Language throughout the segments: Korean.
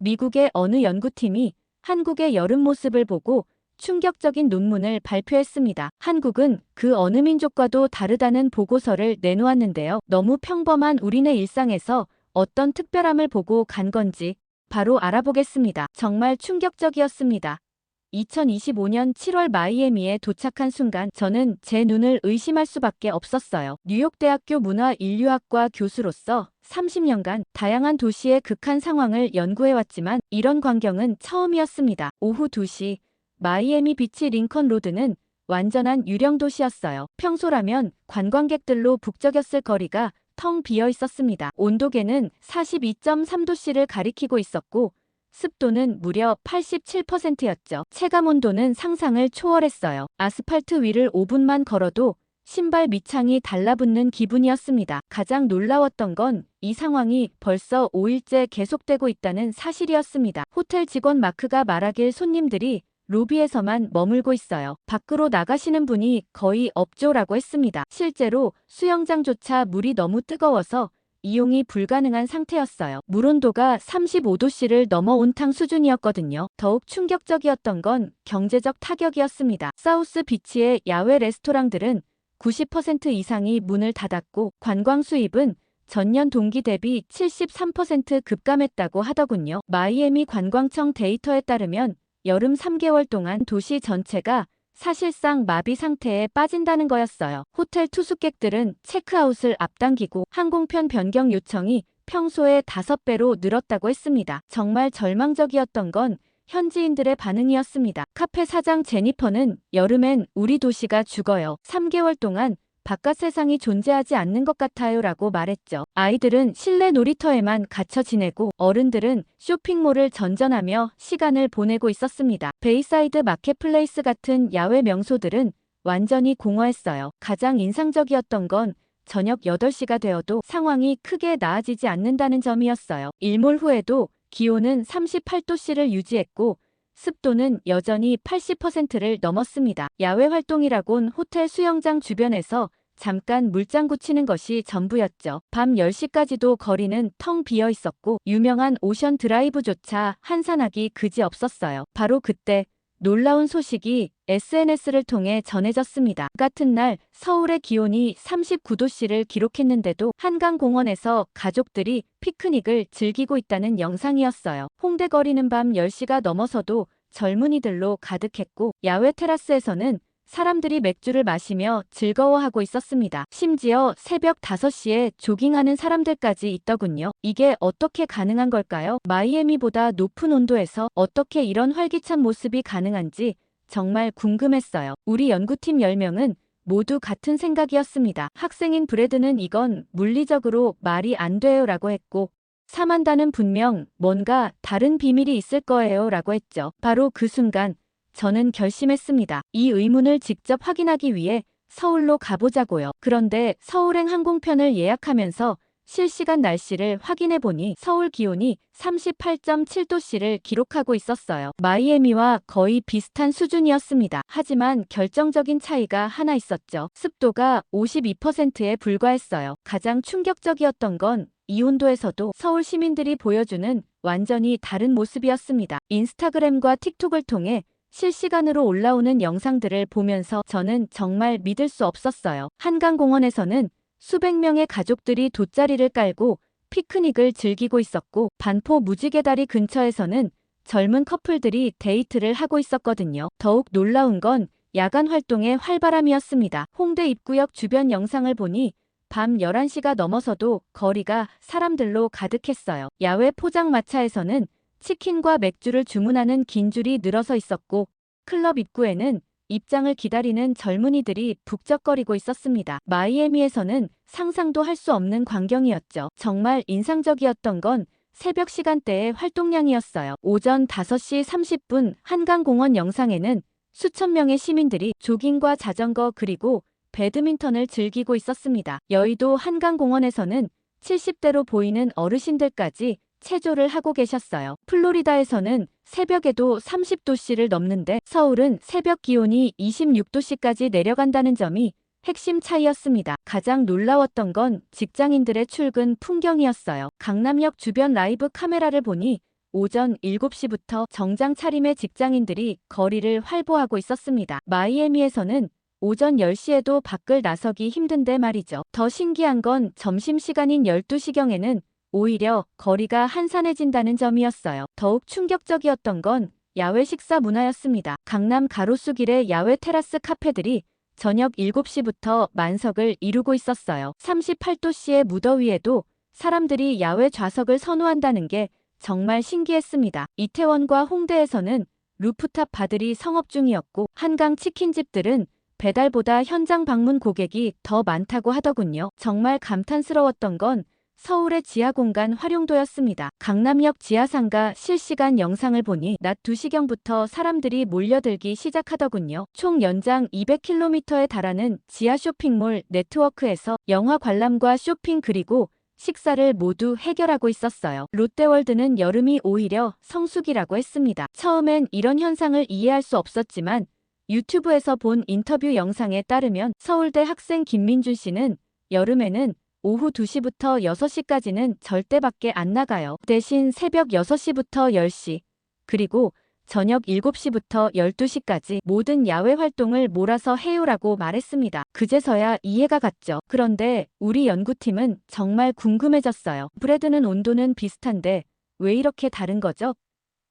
미국의 어느 연구팀이 한국의 여름 모습을 보고 충격적인 논문을 발표했습니다. 한국은 그 어느 민족과도 다르다는 보고서를 내놓았는데요. 너무 평범한 우리네 일상에서 어떤 특별함을 보고 간 건지 바로 알아보겠습니다. 정말 충격적이었습니다. 2025년 7월 마이애미에 도착한 순간 저는 제 눈을 의심할 수밖에 없었어요. 뉴욕대학교 문화인류학과 교수로서 30년간 다양한 도시의 극한 상황을 연구해왔지만 이런 광경은 처음이었습니다. 오후 2시 마이애미 비치 링컨 로드는 완전한 유령 도시였어요. 평소라면 관광객들로 북적였을 거리가 텅 비어 있었습니다. 온도계는 42.3도씨를 가리키고 있었고 습도는 무려 87%였죠. 체감온도는 상상을 초월했어요. 아스팔트 위를 5분만 걸어도 신발 밑창이 달라붙는 기분이었습니다. 가장 놀라웠던 건 이 상황이 벌써 5일째 계속되고 있다는 사실이었습니다. 호텔 직원 마크가 말하길 손님들이 로비에서만 머물고 있어요. 밖으로 나가시는 분이 거의 없죠라고 했습니다. 실제로 수영장조차 물이 너무 뜨거워서 이용이 불가능한 상태였어요. 물온도가 35도씨를 넘어 온탕 수준이었거든요. 더욱 충격적이었던 건 경제적 타격이었습니다. 사우스 비치의 야외 레스토랑들은 90% 이상이 문을 닫았고 관광 수입은 전년 동기 대비 73% 급감했다고 하더군요. 마이애미 관광청 데이터에 따르면 여름 3개월 동안 도시 전체가 사실상 마비 상태에 빠진다는 거였어요. 호텔 투숙객들은 체크아웃을 앞당기고 항공편 변경 요청이 평소의 5배로 늘었다고 했습니다. 정말 절망적이었던 건 현지인들의 반응이었습니다. 카페 사장 제니퍼는 여름엔 우리 도시가 죽어요. 3개월 동안 바깥 세상이 존재하지 않는 것 같아요 라고 말했죠. 아이들은 실내 놀이터에만 갇혀 지내고 어른들은 쇼핑몰을 전전하며 시간을 보내고 있었습니다. 베이사이드 마켓플레이스 같은 야외 명소들은 완전히 공허했어요. 가장 인상적이었던 건 저녁 8시가 되어도 상황이 크게 나아지지 않는다는 점이었어요. 일몰 후에도 기온은 38도씨를 유지했고 습도는 여전히 80%를 넘었습니다. 야외 활동이라곤 호텔 수영장 주변에서 잠깐 물장구 치는 것이 전부였죠. 밤 10시까지도 거리는 텅 비어 있었고 유명한 오션 드라이브조차 한산하기 그지없었어요. 바로 그때 놀라운 소식이 SNS를 통해 전해졌습니다. 같은 날 서울의 기온이 39도씨를 기록했는데도 한강공원에서 가족들이 피크닉을 즐기고 있다는 영상이었어요. 홍대 거리는 밤 10시가 넘어서도 젊은이들로 가득했고 야외 테라스에서는 사람들이 맥주를 마시며 즐거워하고 있었습니다. 심지어 새벽 5시에 조깅하는 사람들까지 있더군요. 이게 어떻게 가능한 걸까요? 마이애미보다 높은 온도에서 어떻게 이런 활기찬 모습이 가능한지 정말 궁금했어요. 우리 연구팀 10명은 모두 같은 생각이었습니다. 학생인 브래드는 이건 물리적으로 말이 안 돼요 라고 했고 사만다는 분명 뭔가 다른 비밀이 있을 거예요 라고 했죠. 바로 그 순간 저는 결심했습니다. 이 의문을 직접 확인하기 위해 서울로 가보자고요. 그런데 서울행 항공편을 예약하면서 실시간 날씨를 확인해보니 서울 기온이 38.7도씨를 기록하고 있었어요. 마이애미와 거의 비슷한 수준이었습니다. 하지만 결정적인 차이가 하나 있었죠. 습도가 52%에 불과했어요. 가장 충격적이었던 건 이 온도에서도 서울 시민들이 보여주는 완전히 다른 모습이었습니다. 인스타그램과 틱톡을 통해 실시간으로 올라오는 영상들을 보면서 저는 정말 믿을 수 없었어요. 한강공원에서는 수백 명의 가족들이 돗자리를 깔고 피크닉을 즐기고 있었고 반포 무지개다리 근처에서는 젊은 커플들이 데이트를 하고 있었거든요. 더욱 놀라운 건 야간 활동의 활발함이었습니다. 홍대 입구역 주변 영상을 보니 밤 11시가 넘어서도 거리가 사람들로 가득했어요. 야외 포장마차에서는 치킨과 맥주를 주문하는 긴 줄이 늘어서 있었고 클럽 입구에는 입장을 기다리는 젊은이들이 북적거리고 있었습니다. 마이애미에서는 상상도 할 수 없는 광경이었죠. 정말 인상적이었던 건 새벽 시간대의 활동량이었어요. 오전 5시 30분 한강공원 영상에는 수천 명의 시민들이 조깅과 자전거 그리고 배드민턴을 즐기고 있었습니다. 여의도 한강공원에서는 70대로 보이는 어르신들까지 체조를 하고 계셨어요. 플로리다에서는 새벽에도 30도씨를 넘는데 서울은 새벽 기온이 26도씨까지 내려간다는 점이 핵심 차이였습니다. 가장 놀라웠던 건 직장인들의 출근 풍경이었어요. 강남역 주변 라이브 카메라를 보니 오전 7시부터 정장 차림의 직장인들이 거리를 활보하고 있었습니다. 마이애미에서는 오전 10시에도 밖을 나서기 힘든데 말이죠. 더 신기한 건 점심시간인 12시경에는 오히려 거리가 한산해진다는 점이었어요. 더욱 충격적이었던 건 야외 식사 문화였습니다. 강남 가로수길의 야외 테라스 카페들이 저녁 7시부터 만석을 이루고 있었어요. 38도씨의 무더위에도 사람들이 야외 좌석을 선호한다는 게 정말 신기했습니다. 이태원과 홍대에서는 루프탑 바들이 성업 중이었고 한강 치킨집들은 배달보다 현장 방문 고객이 더 많다고 하더군요. 정말 감탄스러웠던 건 서울의 지하 공간 활용도였습니다. 강남역 지하상가 실시간 영상을 보니 낮 2시경부터 사람들이 몰려들기 시작하더군요. 총 연장 200km에 달하는 지하 쇼핑몰 네트워크에서 영화 관람과 쇼핑 그리고 식사를 모두 해결하고 있었어요. 롯데월드는 여름이 오히려 성수기라고 했습니다. 처음엔 이런 현상을 이해할 수 없었지만 유튜브에서 본 인터뷰 영상에 따르면 서울대 학생 김민준 씨는 여름에는 오후 2시부터 6시까지는 절대 밖에 안 나가요. 대신 새벽 6시부터 10시, 그리고 저녁 7시부터 12시까지 모든 야외 활동을 몰아서 해요라고 말했습니다. 그제서야 이해가 갔죠. 그런데 우리 연구팀은 정말 궁금해졌어요. 브래드는 온도는 비슷한데 왜 이렇게 다른 거죠?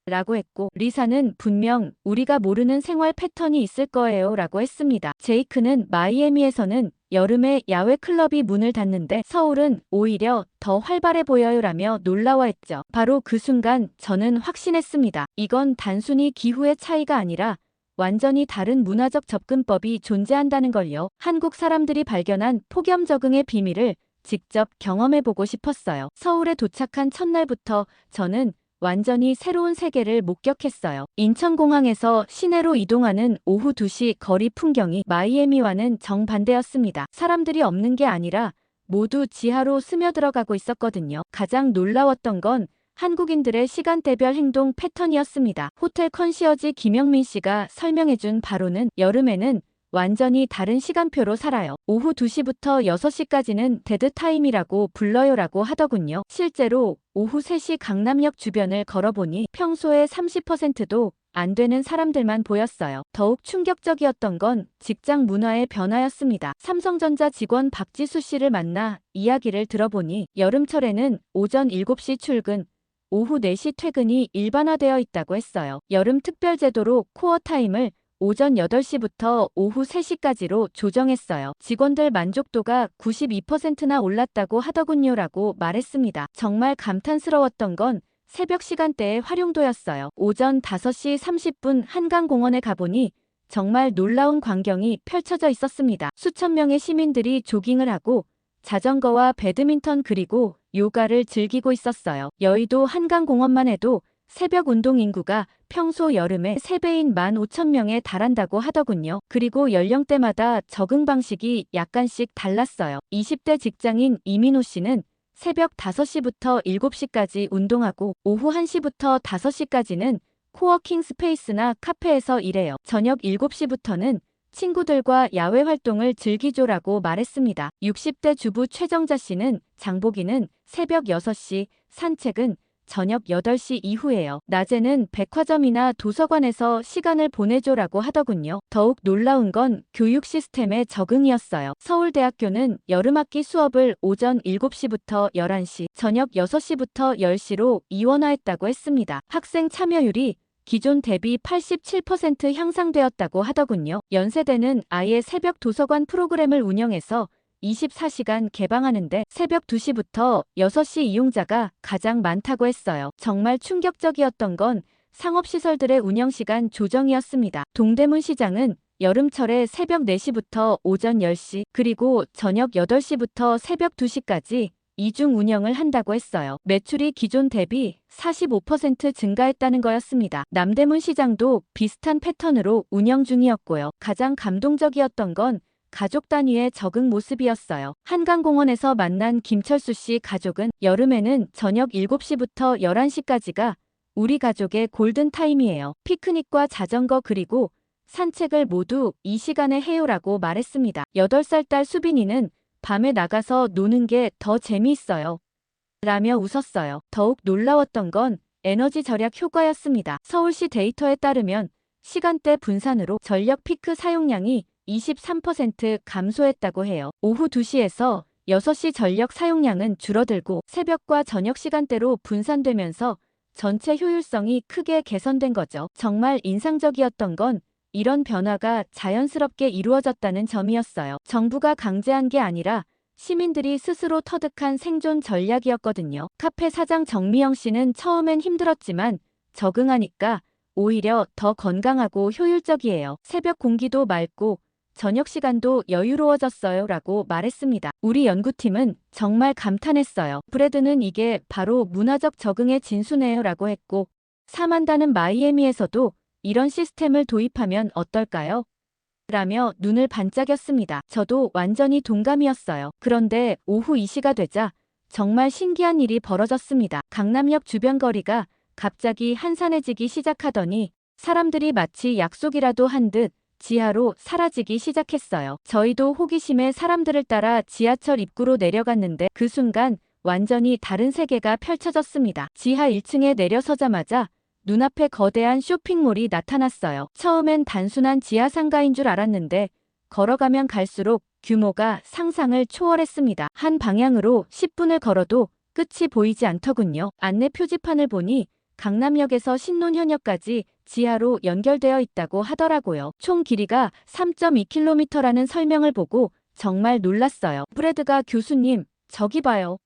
라고 했고, 리사는 분명 우리가 모르는 생활 패턴이 있을 거예요 라고 했습니다. 제이크는 마이애미에서는 여름에 야외 클럽이 문을 닫는데 서울은 오히려 더 활발해 보여요 라며 놀라워했죠. 바로 그 순간 저는 확신했습니다. 이건 단순히 기후의 차이가 아니라 완전히 다른 문화적 접근법이 존재한다는 걸요. 한국 사람들이 발견한 폭염 적응의 비밀을 직접 경험해보고 싶었어요. 서울에 도착한 첫날부터 저는 완전히 새로운 세계를 목격했어요. 인천공항에서 시내로 이동하는 오후 2시 거리 풍경이 마이애미와는 정반대였습니다. 사람들이 없는 게 아니라 모두 지하로 스며들어가고 있었거든요. 가장 놀라웠던 건 한국인들의 시간대별 행동 패턴이었습니다. 호텔 컨시어지 김영민 씨가 설명해준 바로는 여름에는 완전히 다른 시간표로 살아요. 오후 2시부터 6시까지는 데드타임이라고 불러요라고 하더군요. 실제로 오후 3시 강남역 주변을 걸어보니 평소에 30%도 안 되는 사람들만 보였어요. 더욱 충격적이었던 건 직장 문화의 변화였습니다. 삼성전자 직원 박지수 씨를 만나 이야기를 들어보니 여름철에는 오전 7시 출근, 오후 4시 퇴근이 일반화되어 있다고 했어요. 여름 특별제도로 코어타임을 오전 8시부터 오후 3시까지로 조정했어요. 직원들 만족도가 92%나 올랐다고 하더군요라고 말했습니다. 정말 감탄스러웠던 건 새벽 시간대의 활용도였어요. 오전 5시 30분 한강공원에 가보니 정말 놀라운 광경이 펼쳐져 있었습니다. 수천 명의 시민들이 조깅을 하고 자전거와 배드민턴 그리고 요가를 즐기고 있었어요. 여의도 한강공원만 해도 새벽 운동 인구가 평소 여름의 3배인 15,000명에 달한다고 하더군요. 그리고 연령대마다 적응 방식이 약간씩 달랐어요. 20대 직장인 이민호 씨는 새벽 5시부터 7시까지 운동하고 오후 1시부터 5시까지는 코워킹 스페이스나 카페에서 일해요. 저녁 7시부터는 친구들과 야외 활동을 즐기죠라고 말했습니다. 60대 주부 최정자 씨는 장보기는 새벽 6시, 산책은 저녁 8시 이후에요. 낮에는 백화점이나 도서관에서 시간을 보내줘라고 하더군요. 더욱 놀라운 건 교육 시스템의 적응이었어요. 서울대학교는 여름학기 수업을 오전 7시부터 11시, 저녁 6시부터 10시로 이원화했다고 했습니다. 학생 참여율이 기존 대비 87% 향상되었다고 하더군요. 연세대는 아예 새벽 도서관 프로그램을 운영해서 24시간 개방하는데 새벽 2시부터 6시 이용자가 가장 많다고 했어요. 정말 충격적이었던 건 상업시설들의 운영시간 조정이었습니다. 동대문 시장은 여름철에 새벽 4시부터 오전 10시 그리고 저녁 8시부터 새벽 2시까지 이중 운영을 한다고 했어요. 매출이 기존 대비 45% 증가했다는 거였습니다. 남대문 시장도 비슷한 패턴으로 운영 중이었고요. 가장 감동적이었던 건 가족 단위의 적응 모습이었어요. 한강공원에서 만난 김철수 씨 가족은 여름에는 저녁 7시부터 11시까지가 우리 가족의 골든타임이에요. 피크닉과 자전거 그리고 산책을 모두 이 시간에 해요라고 말했습니다. 8살 딸 수빈이는 밤에 나가서 노는 게 더 재미있어요 라며 웃었어요. 더욱 놀라웠던 건 에너지 절약 효과였습니다. 서울시 데이터에 따르면 시간대 분산으로 전력 피크 사용량이 23% 감소했다고 해요. 오후 2시에서 6시 전력 사용량은 줄어들고 새벽과 저녁 시간대로 분산되면서 전체 효율성이 크게 개선된 거죠. 정말 인상적이었던 건 이런 변화가 자연스럽게 이루어졌다는 점이었어요. 정부가 강제한 게 아니라 시민들이 스스로 터득한 생존 전략이었거든요. 카페 사장 정미영 씨는 처음엔 힘들었지만 적응하니까 오히려 더 건강하고 효율적이에요. 새벽 공기도 맑고 저녁 시간도 여유로워졌어요 라고 말했습니다. 우리 연구팀은 정말 감탄했어요. 브래드는 이게 바로 문화적 적응의 진수네요 라고 했고, 사만다는 마이애미에서도 이런 시스템을 도입하면 어떨까요? 라며 눈을 반짝였습니다. 저도 완전히 동감이었어요. 그런데 오후 2시가 되자 정말 신기한 일이 벌어졌습니다. 강남역 주변 거리가 갑자기 한산해지기 시작하더니 사람들이 마치 약속이라도 한 듯 지하로 사라지기 시작했어요. 저희도 호기심에 사람들을 따라 지하철 입구로 내려갔는데 그 순간 완전히 다른 세계가 펼쳐졌습니다. 지하 1층에 내려서자마자 눈앞에 거대한 쇼핑몰이 나타났어요. 처음엔 단순한 지하 상가인 줄 알았는데 걸어가면 갈수록 규모가 상상을 초월했습니다. 한 방향으로 10분을 걸어도 끝이 보이지 않더군요. 안내 표지판을 보니 강남역에서 신논현역까지 지하로 연결되어 있다고 하더라고요. 총 길이가 3.2km라는 설명을 보고 정말 놀랐어요. 브래드가 교수님, 저기 봐요.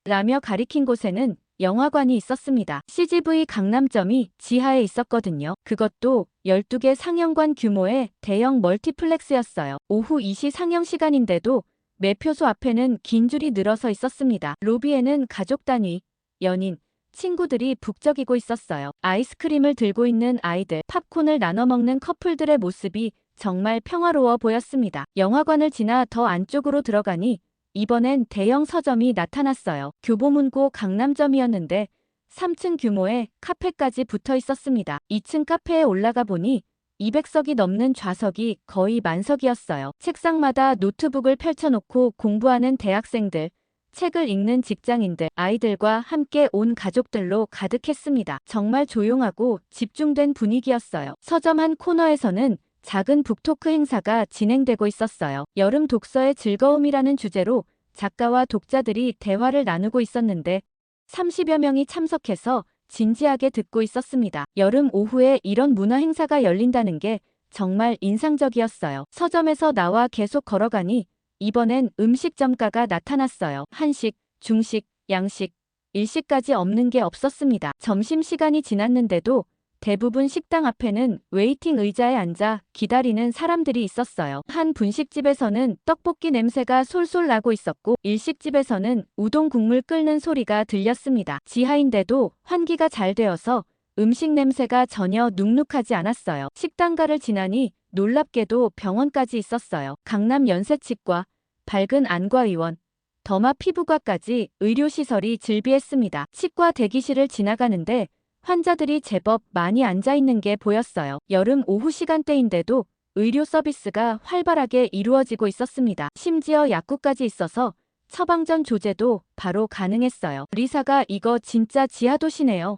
라며 가리킨 곳에는 영화관이 있었습니다. CGV 강남점이 지하에 있었거든요. 그것도 12개 상영관 규모의 대형 멀티플렉스였어요. 오후 2시 상영 시간인데도 매표소 앞에는 긴 줄이 늘어서 있었습니다. 로비에는 가족 단위, 연인, 친구들이 북적이고 있었어요. 아이스크림을 들고 있는 아이들, 팝콘을 나눠 먹는 커플들의 모습이 정말 평화로워 보였습니다. 영화관을 지나 더 안쪽으로 들어가니 이번엔 대형 서점이 나타났어요. 교보문고 강남점이었는데 3층 규모의 카페까지 붙어 있었습니다. 2층 카페에 올라가 보니 200석이 넘는 좌석이 거의 만석이었어요. 책상마다 노트북을 펼쳐놓고 공부하는 대학생들, 책을 읽는 직장인들, 아이들과 함께 온 가족들로 가득했습니다. 정말 조용하고 집중된 분위기였어요. 서점 한 코너에서는 작은 북토크 행사가 진행되고 있었어요. 여름 독서의 즐거움이라는 주제로 작가와 독자들이 대화를 나누고 있었는데 30여 명이 참석해서 진지하게 듣고 있었습니다. 여름 오후에 이런 문화 행사가 열린다는 게 정말 인상적이었어요. 서점에서 나와 계속 걸어가니 이번엔 음식점가가 나타났어요. 한식, 중식, 양식, 일식까지 없는 게 없었습니다. 점심시간이 지났는데도 대부분 식당 앞에는 웨이팅 의자에 앉아 기다리는 사람들이 있었어요. 한 분식집에서는 떡볶이 냄새가 솔솔 나고 있었고 일식집에서는 우동 국물 끓는 소리가 들렸습니다. 지하인데도 환기가 잘 되어서 음식 냄새가 전혀 눅눅하지 않았어요. 식당가를 지나니 놀랍게도 병원까지 있었어요. 강남 연세치과, 밝은 안과의원, 더마 피부과까지 의료시설이 즐비했습니다. 치과 대기실을 지나가는데 환자들이 제법 많이 앉아있는 게 보였어요. 여름 오후 시간대인데도 의료 서비스가 활발하게 이루어지고 있었습니다. 심지어 약국까지 있어서 처방전 조제도 바로 가능했어요. 리사가 이거 진짜 지하도시네요.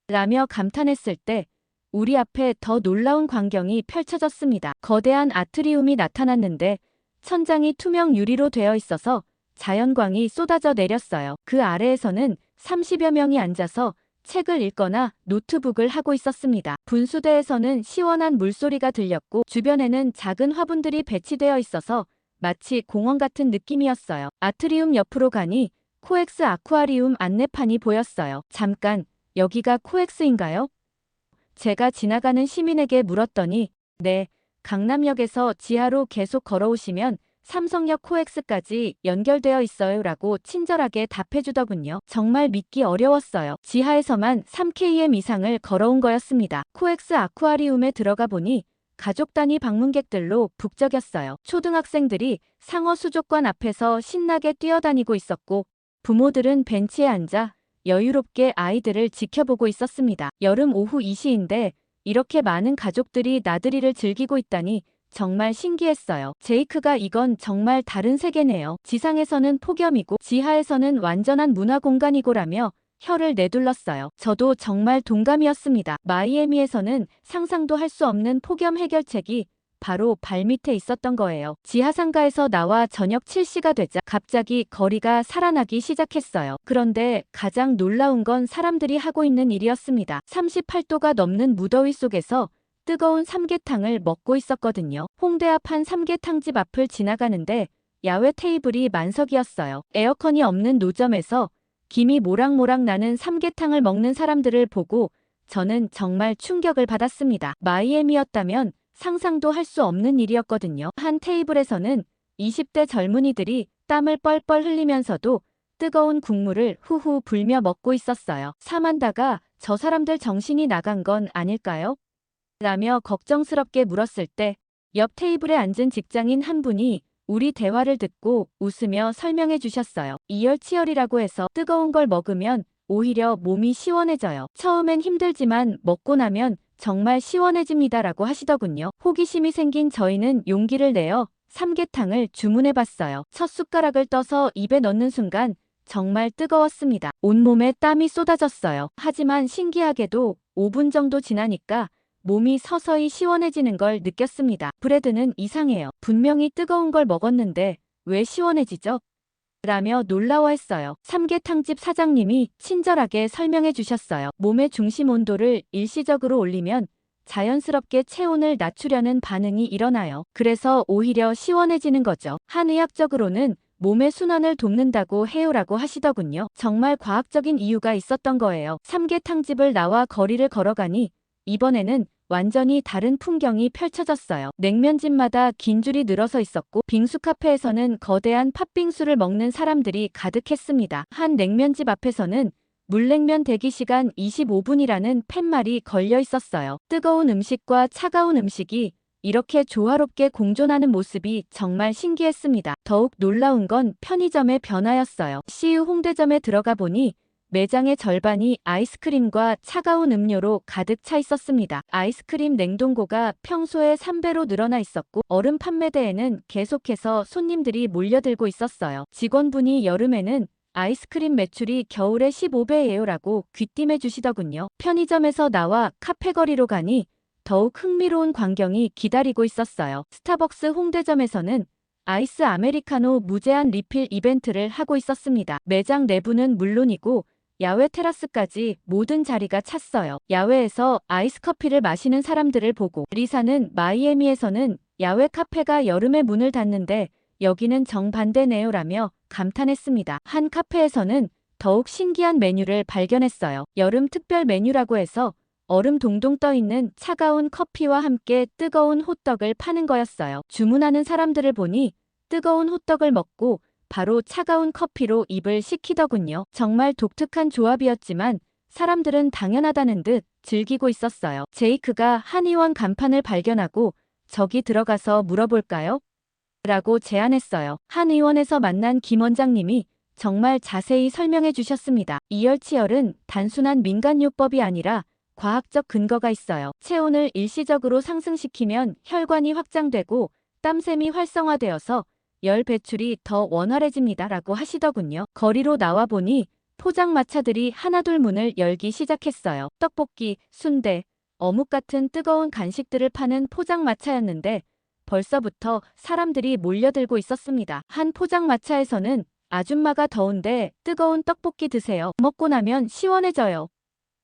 라며 감탄했을 때 우리 앞에 더 놀라운 광경이 펼쳐졌습니다. 거대한 아트리움이 나타났는데 천장이 투명 유리로 되어 있어서 자연광이 쏟아져 내렸어요. 그 아래에서는 30여 명이 앉아서 책을 읽거나 노트북을 하고 있었습니다. 분수대에서는 시원한 물소리가 들렸고 주변에는 작은 화분들이 배치되어 있어서 마치 공원 같은 느낌이었어요. 아트리움 옆으로 가니 코엑스 아쿠아리움 안내판이 보였어요. 잠깐, 여기가 코엑스인가요? 제가 지나가는 시민에게 물었더니 네, 강남역에서 지하로 계속 걸어오시면 삼성역 코엑스까지 연결되어 있어요 라고 친절하게 답해주더군요. 정말 믿기 어려웠어요. 지하에서만 3km 이상을 걸어온 거였습니다. 코엑스 아쿠아리움에 들어가 보니 가족 단위 방문객들로 북적였어요. 초등학생들이 상어 수족관 앞에서 신나게 뛰어다니고 있었고 부모들은 벤치에 앉아 여유롭게 아이들을 지켜보고 있었습니다. 여름 오후 2시인데 이렇게 많은 가족들이 나들이를 즐기고 있다니 정말 신기했어요. 제이크가 이건 정말 다른 세계네요. 지상에서는 폭염이고 지하에서는 완전한 문화 공간이고라며 혀를 내둘렀어요. 저도 정말 동감이었습니다. 마이애미에서는 상상도 할 수 없는 폭염 해결책이 바로 발밑에 있었던 거예요. 지하상가에서 나와 저녁 7시가 되자 갑자기 거리가 살아나기 시작했어요. 그런데 가장 놀라운 건 사람들이 하고 있는 일이었습니다. 38도가 넘는 무더위 속에서 뜨거운 삼계탕을 먹고 있었거든요. 홍대 앞 한 삼계탕집 앞을 지나가는데 야외 테이블이 만석이었어요. 에어컨이 없는 노점에서 김이 모락모락 나는 삼계탕을 먹는 사람들을 보고 저는 정말 충격을 받았습니다. 마이애미였다면 상상도 할 수 없는 일이었거든요. 한 테이블에서는 20대 젊은이들이 땀을 뻘뻘 흘리면서도 뜨거운 국물을 후후 불며 먹고 있었어요. 사만다가 저 사람들 정신이 나간 건 아닐까요? 라며 걱정스럽게 물었을 때 옆 테이블에 앉은 직장인 한 분이 우리 대화를 듣고 웃으며 설명해 주셨어요. 이열치열이라고 해서 뜨거운 걸 먹으면 오히려 몸이 시원해져요. 처음엔 힘들지만 먹고 나면 정말 시원해집니다라고 하시더군요. 호기심이 생긴 저희는 용기를 내어 삼계탕을 주문해 봤어요. 첫 숟가락을 떠서 입에 넣는 순간 정말 뜨거웠습니다. 온몸에 땀이 쏟아졌어요. 하지만 신기하게도 5분 정도 지나니까 몸이 서서히 시원해지는 걸 느꼈습니다. 브래드는 이상해요. 분명히 뜨거운 걸 먹었는데 왜 시원해지죠? 라며 놀라워했어요. 삼계탕집 사장님이 친절하게 설명해 주셨어요. 몸의 중심 온도를 일시적으로 올리면 자연스럽게 체온을 낮추려는 반응이 일어나요. 그래서 오히려 시원해지는 거죠. 한의학적으로는 몸의 순환을 돕는다고 해요라고 하시더군요. 정말 과학적인 이유가 있었던 거예요. 삼계탕집을 나와 거리를 걸어가니 이번에는 완전히 다른 풍경이 펼쳐졌어요. 냉면집마다 긴 줄이 늘어서 있었고 빙수 카페에서는 거대한 팥빙수를 먹는 사람들이 가득했습니다. 한 냉면집 앞에서는 물냉면 대기시간 25분이라는 팻말이 걸려 있었어요. 뜨거운 음식과 차가운 음식이 이렇게 조화롭게 공존하는 모습이 정말 신기했습니다. 더욱 놀라운 건 편의점의 변화였어요. CU 홍대점에 들어가 보니 매장의 절반이 아이스크림과 차가운 음료로 가득 차 있었습니다. 아이스크림 냉동고가 평소의 3배로 늘어나 있었고 얼음 판매대에는 계속해서 손님들이 몰려들고 있었어요. 직원분이 여름에는 아이스크림 매출이 겨울의 15배예요라고 귀띔해 주시더군요. 편의점에서 나와 카페거리로 가니 더욱 흥미로운 광경이 기다리고 있었어요. 스타벅스 홍대점에서는 아이스 아메리카노 무제한 리필 이벤트를 하고 있었습니다. 매장 내부는 물론이고 야외 테라스까지 모든 자리가 찼어요. 야외에서 아이스 커피를 마시는 사람들을 보고 리사는 마이애미에서는 야외 카페가 여름에 문을 닫는데 여기는 정반대네요라며 감탄했습니다. 한 카페에서는 더욱 신기한 메뉴를 발견했어요. 여름 특별 메뉴라고 해서 얼음 동동 떠있는 차가운 커피와 함께 뜨거운 호떡을 파는 거였어요. 주문하는 사람들을 보니 뜨거운 호떡을 먹고 바로 차가운 커피로 입을 식히더군요. 정말 독특한 조합이었지만 사람들은 당연하다는 듯 즐기고 있었어요. 제이크가 한의원 간판을 발견하고 저기 들어가서 물어볼까요? 라고 제안했어요. 한의원에서 만난 김 원장님이 정말 자세히 설명해 주셨습니다. 이열치열은 단순한 민간요법이 아니라 과학적 근거가 있어요. 체온을 일시적으로 상승시키면 혈관이 확장되고 땀샘이 활성화되어서 열 배출이 더 원활해집니다. 라고 하시더군요. 거리로 나와보니 포장마차들이 하나둘 문을 열기 시작했어요. 떡볶이, 순대, 어묵 같은 뜨거운 간식들을 파는 포장마차였는데 벌써부터 사람들이 몰려들고 있었습니다. 한 포장마차에서는 아줌마가 더운데 뜨거운 떡볶이 드세요. 먹고 나면 시원해져요.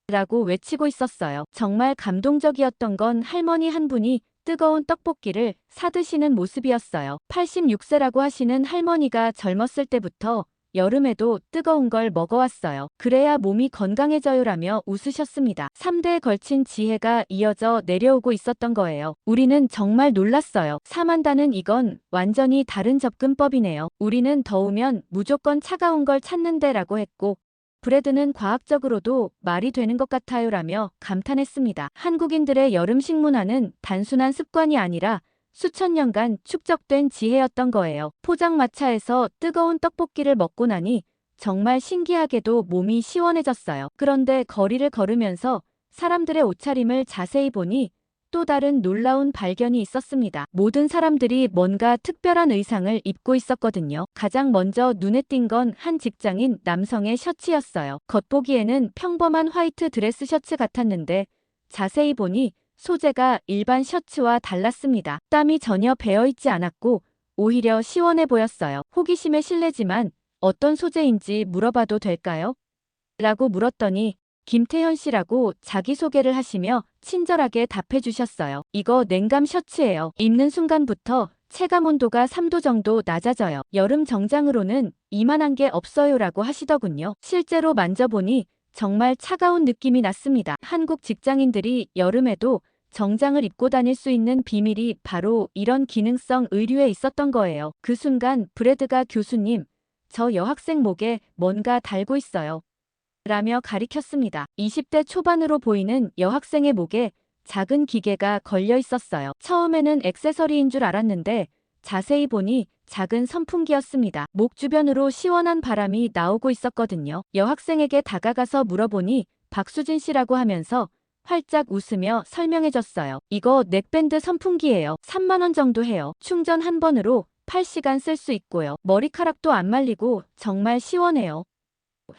라고 외치고 있었어요. 정말 감동적이었던 건 할머니 한 분이 뜨거운 떡볶이를 사드시는 모습이었어요. 86세라고 하시는 할머니가 젊었을 때부터 여름에도 뜨거운 걸 먹어왔어요. 그래야 몸이 건강해져요라며 웃으셨습니다. 3대에 걸친 지혜가 이어져 내려오고 있었던 거예요. 우리는 정말 놀랐어요. 사만다는 이건 완전히 다른 접근법이네요. 우리는 더우면 무조건 차가운 걸 찾는데 라고 했고 브래드는 과학적으로도 말이 되는 것 같아요라며 감탄했습니다. 한국인들의 여름 식문화는 단순한 습관이 아니라 수천 년간 축적된 지혜였던 거예요. 포장마차에서 뜨거운 떡볶이를 먹고 나니 정말 신기하게도 몸이 시원해졌어요. 그런데 거리를 걸으면서 사람들의 옷차림을 자세히 보니 또 다른 놀라운 발견이 있었습니다. 모든 사람들이 뭔가 특별한 의상을 입고 있었거든요. 가장 먼저 눈에 띈 건 한 직장인 남성의 셔츠였어요. 겉보기에는 평범한 화이트 드레스 셔츠 같았는데 자세히 보니 소재가 일반 셔츠와 달랐습니다. 땀이 전혀 배어있지 않았고 오히려 시원해 보였어요. 호기심에 실례지만 어떤 소재인지 물어봐도 될까요? 라고 물었더니 김태현 씨라고 자기소개를 하시며 친절하게 답해 주셨어요. 이거 냉감 셔츠예요. 입는 순간부터 체감 온도가 3도 정도 낮아져요. 여름 정장으로는 이만한 게 없어요라고 하시더군요. 실제로 만져보니 정말 차가운 느낌이 났습니다. 한국 직장인들이 여름에도 정장을 입고 다닐 수 있는 비밀이 바로 이런 기능성 의류에 있었던 거예요. 그 순간 브래드가 교수님, 저 여학생 목에 뭔가 달고 있어요. 라며 가리켰습니다. 20대 초반으로 보이는 여학생의 목에 작은 기계가 걸려 있었어요. 처음에는 액세서리인 줄 알았는데 자세히 보니 작은 선풍기였습니다. 목 주변으로 시원한 바람이 나오고 있었거든요. 여학생에게 다가가서 물어보니 박수진 씨라고 하면서 활짝 웃으며 설명해줬어요. 이거 넥밴드 선풍기예요. 3만 원 정도 해요. 충전 한 번으로 8시간 쓸 수 있고요. 머리카락도 안 말리고 정말 시원해요.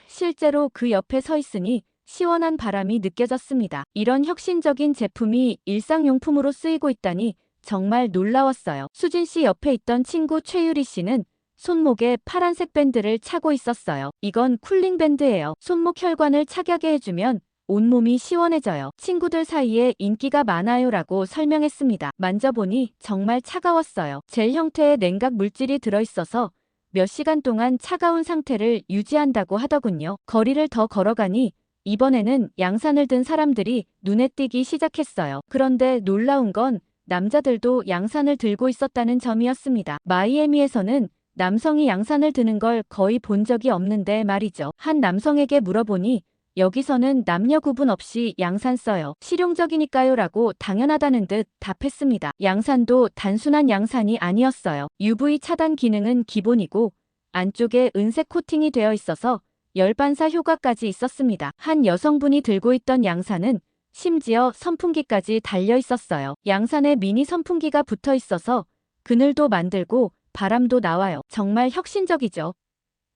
실제로 그 옆에 서 있으니 시원한 바람이 느껴졌습니다. 이런 혁신적인 제품이 일상용품으로 쓰이고 있다니 정말 놀라웠어요. 수진 씨 옆에 있던 친구 최유리 씨는 손목에 파란색 밴드를 차고 있었어요. 이건 쿨링 밴드예요. 손목 혈관을 차게 해주면 온몸이 시원해져요. 친구들 사이에 인기가 많아요라고 설명했습니다. 만져보니 정말 차가웠어요. 젤 형태의 냉각 물질이 들어있어서 몇 시간 동안 차가운 상태를 유지한다고 하더군요. 거리를 더 걸어가니 이번에는 양산을 든 사람들이 눈에 띄기 시작했어요. 그런데 놀라운 건 남자들도 양산을 들고 있었다는 점이었습니다. 마이애미에서는 남성이 양산을 드는 걸 거의 본 적이 없는데 말이죠. 한 남성에게 물어보니 여기서는 남녀 구분 없이 양산 써요. 실용적이니까요 라고 당연하다는 듯 답했습니다. 양산도 단순한 양산이 아니었어요. UV 차단 기능은 기본이고 안쪽에 은색 코팅이 되어 있어서 열반사 효과까지 있었습니다. 한 여성분이 들고 있던 양산은 심지어 선풍기까지 달려 있었어요. 양산에 미니 선풍기가 붙어 있어서 그늘도 만들고 바람도 나와요. 정말 혁신적이죠.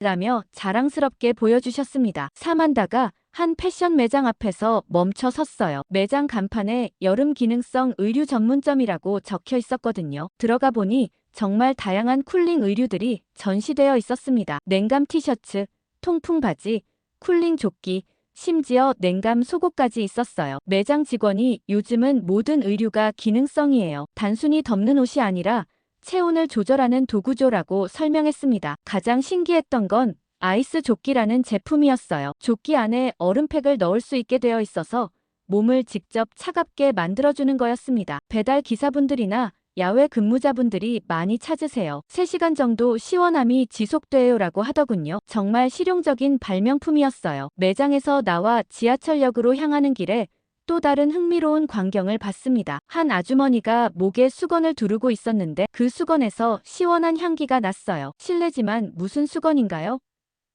라며 자랑스럽게 보여주셨습니다. 사만다가 한 패션 매장 앞에서 멈춰 섰어요. 매장 간판에 여름 기능성 의류 전문점이라고 적혀 있었거든요. 들어가 보니 정말 다양한 쿨링 의류들이 전시되어 있었습니다. 냉감 티셔츠, 통풍 바지, 쿨링 조끼, 심지어 냉감 속옷까지 있었어요. 매장 직원이 요즘은 모든 의류가 기능성이에요. 단순히 덮는 옷이 아니라 체온을 조절하는 도구조라고 설명했습니다. 가장 신기했던 건 아이스 조끼라는 제품이었어요. 조끼 안에 얼음팩을 넣을 수 있게 되어 있어서 몸을 직접 차갑게 만들어주는 거였습니다. 배달 기사분들이나 야외 근무자분들이 많이 찾으세요. 3시간 정도 시원함이 지속돼요라고 하더군요. 정말 실용적인 발명품이었어요. 매장에서 나와 지하철역으로 향하는 길에 또 다른 흥미로운 광경을 봤습니다. 한 아주머니가 목에 수건을 두르고 있었는데 그 수건에서 시원한 향기가 났어요. 실례지만 무슨 수건인가요?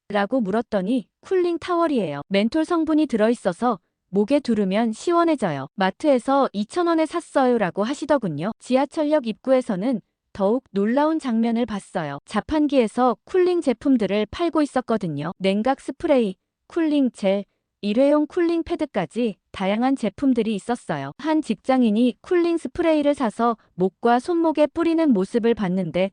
라고 물었더니 쿨링 타월이에요. 멘톨 성분이 들어있어서 목에 두르면 시원해져요. 마트에서 2,000원에 샀어요 라고 하시더군요. 지하철역 입구에서는 더욱 놀라운 장면을 봤어요. 자판기에서 쿨링 제품들을 팔고 있었거든요. 냉각 스프레이, 쿨링 젤, 일회용 쿨링 패드까지 다양한 제품들이 있었어요. 한 직장인이 쿨링 스프레이를 사서 목과 손목에 뿌리는 모습을 봤는데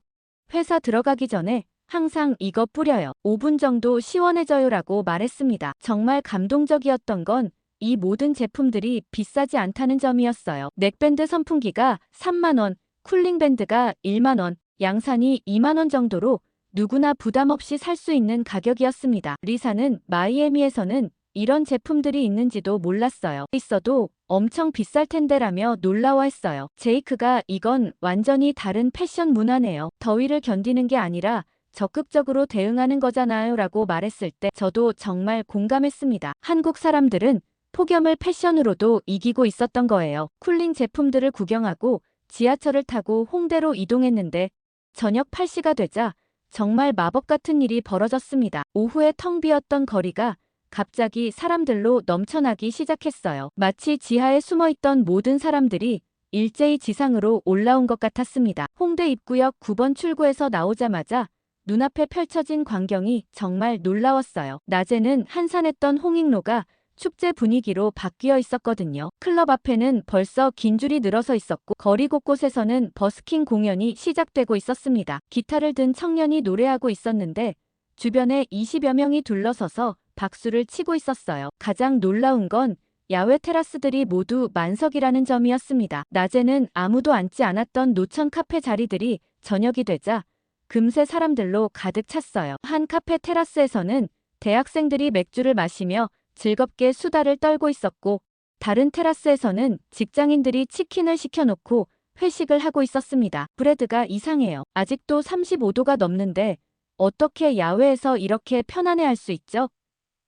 회사 들어가기 전에 항상 이거 뿌려요. 5분 정도 시원해져요라고 말했습니다. 정말 감동적이었던 건 이 모든 제품들이 비싸지 않다는 점이었어요. 넥밴드 선풍기가 3만 원, 쿨링밴드가 1만 원, 양산이 2만 원 정도로 누구나 부담 없이 살 수 있는 가격이었습니다. 리사는 마이애미에서는 이런 제품들이 있는지도 몰랐어요. 있어도 엄청 비쌀 텐데라며 놀라워했어요. 제이크가 이건 완전히 다른 패션 문화네요. 더위를 견디는 게 아니라 적극적으로 대응하는 거잖아요 라고 말했을 때 저도 정말 공감했습니다. 한국 사람들은 폭염을 패션으로도 이기고 있었던 거예요. 쿨링 제품들을 구경하고 지하철을 타고 홍대로 이동했는데 저녁 8시가 되자 정말 마법 같은 일이 벌어졌습니다. 오후에 텅 비었던 거리가 갑자기 사람들로 넘쳐나기 시작했어요. 마치 지하에 숨어있던 모든 사람들이 일제히 지상으로 올라온 것 같았습니다. 홍대 입구역 9번 출구에서 나오자마자 눈앞에 펼쳐진 광경이 정말 놀라웠어요. 낮에는 한산했던 홍익로가 축제 분위기로 바뀌어 있었거든요. 클럽 앞에는 벌써 긴 줄이 늘어서 있었고 거리 곳곳에서는 버스킹 공연이 시작되고 있었습니다. 기타를 든 청년이 노래하고 있었는데 주변에 20여 명이 둘러서서 박수를 치고 있었어요. 가장 놀라운 건 야외 테라스들이 모두 만석이라는 점이었습니다. 낮에는 아무도 앉지 않았던 노천 카페 자리들이 저녁이 되자 금세 사람들로 가득 찼어요. 한 카페 테라스에서는 대학생들이 맥주를 마시며 즐겁게 수다를 떨고 있었고 다른 테라스에서는 직장인들이 치킨을 시켜놓고 회식을 하고 있었습니다. 브레드가 이상해요. 아직도 35도가 넘는데 어떻게 야외에서 이렇게 편안해할 수 있죠?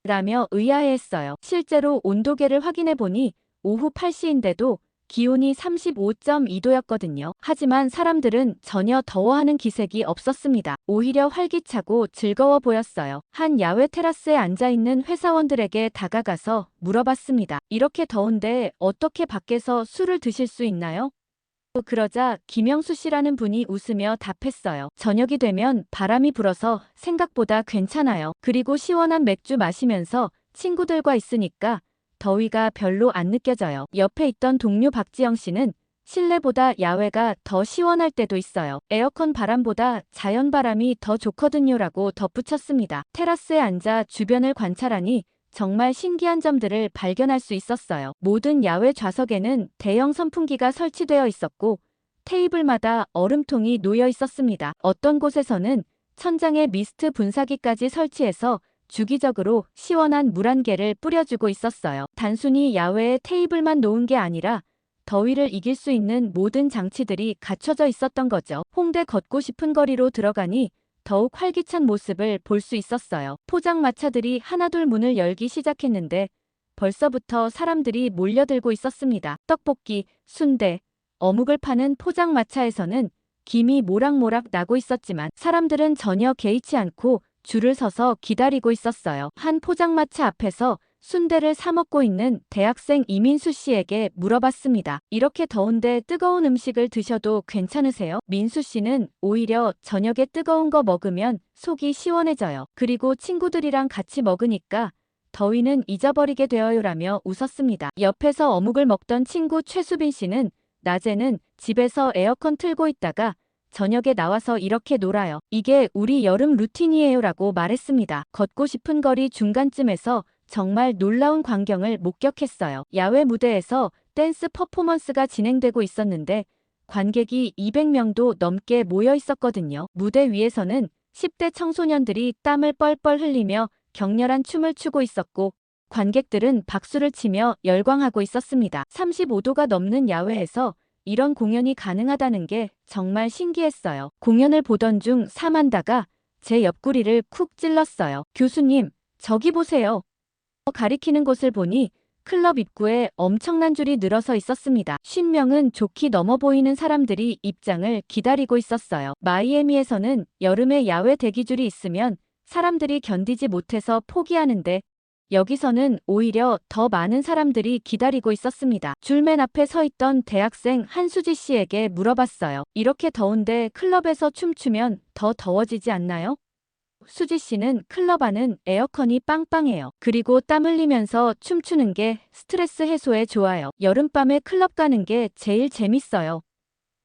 라며 의아해했어요. 실제로 온도계를 확인해보니 오후 8시인데도 기온이 35.2도였거든요. 하지만 사람들은 전혀 더워하는 기색이 없었습니다. 오히려 활기차고 즐거워 보였어요. 한 야외 테라스에 앉아있는 회사원들에게 다가가서 물어봤습니다. 이렇게 더운데 어떻게 밖에서 술을 드실 수 있나요? 그러자 김영수 씨라는 분이 웃으며 답했어요. 저녁이 되면 바람이 불어서 생각보다 괜찮아요. 그리고 시원한 맥주 마시면서 친구들과 있으니까 더위가 별로 안 느껴져요. 옆에 있던 동료 박지영 씨는 실내보다 야외가 더 시원할 때도 있어요. 에어컨 바람보다 자연 바람이 더 좋거든요라고 덧붙였습니다. 테라스에 앉아 주변을 관찰하니 정말 신기한 점들을 발견할 수 있었어요. 모든 야외 좌석에는 대형 선풍기가 설치되어 있었고 테이블마다 얼음통이 놓여 있었습니다. 어떤 곳에서는 천장에 미스트 분사기까지 설치해서 주기적으로 시원한 물 한 개를 뿌려주고 있었어요. 단순히 야외에 테이블만 놓은 게 아니라 더위를 이길 수 있는 모든 장치들이 갖춰져 있었던 거죠. 홍대 걷고 싶은 거리로 들어가니 더욱 활기찬 모습을 볼 수 있었어요. 포장마차들이 하나둘 문을 열기 시작했는데 벌써부터 사람들이 몰려들고 있었습니다. 떡볶이, 순대, 어묵을 파는 포장마차에서는 김이 모락모락 나고 있었지만 사람들은 전혀 개의치 않고 줄을 서서 기다리고 있었어요. 한 포장마차 앞에서 순대를 사 먹고 있는 대학생 이민수 씨에게 물어봤습니다. 이렇게 더운데 뜨거운 음식을 드셔도 괜찮으세요? 민수 씨는 오히려 저녁에 뜨거운 거 먹으면 속이 시원해져요. 그리고 친구들이랑 같이 먹으니까 더위는 잊어버리게 되어요라며 웃었습니다. 옆에서 어묵을 먹던 친구 최수빈 씨는 낮에는 집에서 에어컨 틀고 있다가 저녁에 나와서 이렇게 놀아요. 이게 우리 여름 루틴이에요라고 말했습니다. 걷고 싶은 거리 중간쯤에서 정말 놀라운 광경을 목격했어요. 야외 무대에서 댄스 퍼포먼스가 진행되고 있었는데 관객이 200명도 넘게 모여 있었거든요. 무대 위에서는 10대 청소년들이 땀을 뻘뻘 흘리며 격렬한 춤을 추고 있었고 관객들은 박수를 치며 열광하고 있었습니다. 35도가 넘는 야외에서 이런 공연이 가능하다는 게 정말 신기했어요. 공연을 보던 중 사만다가 제 옆구리를 쿡 찔렀어요. 교수님, 저기 보세요. 가리키는 곳을 보니 클럽 입구에 엄청난 줄이 늘어서 있었습니다. 50명은 좋게 넘어 보이는 사람들이 입장을 기다리고 있었어요. 마이애미에서는 여름에 야외 대기줄이 있으면 사람들이 견디지 못해서 포기하는데 여기서는 오히려 더 많은 사람들이 기다리고 있었습니다. 줄 맨 앞에 서 있던 대학생 한수지 씨에게 물어봤어요. 이렇게 더운데 클럽에서 춤추면 더 더워지지 않나요? 수지 씨는 클럽 안은 에어컨이 빵빵해요. 그리고 땀 흘리면서 춤추는 게 스트레스 해소에 좋아요. 여름밤에 클럽 가는 게 제일 재밌어요.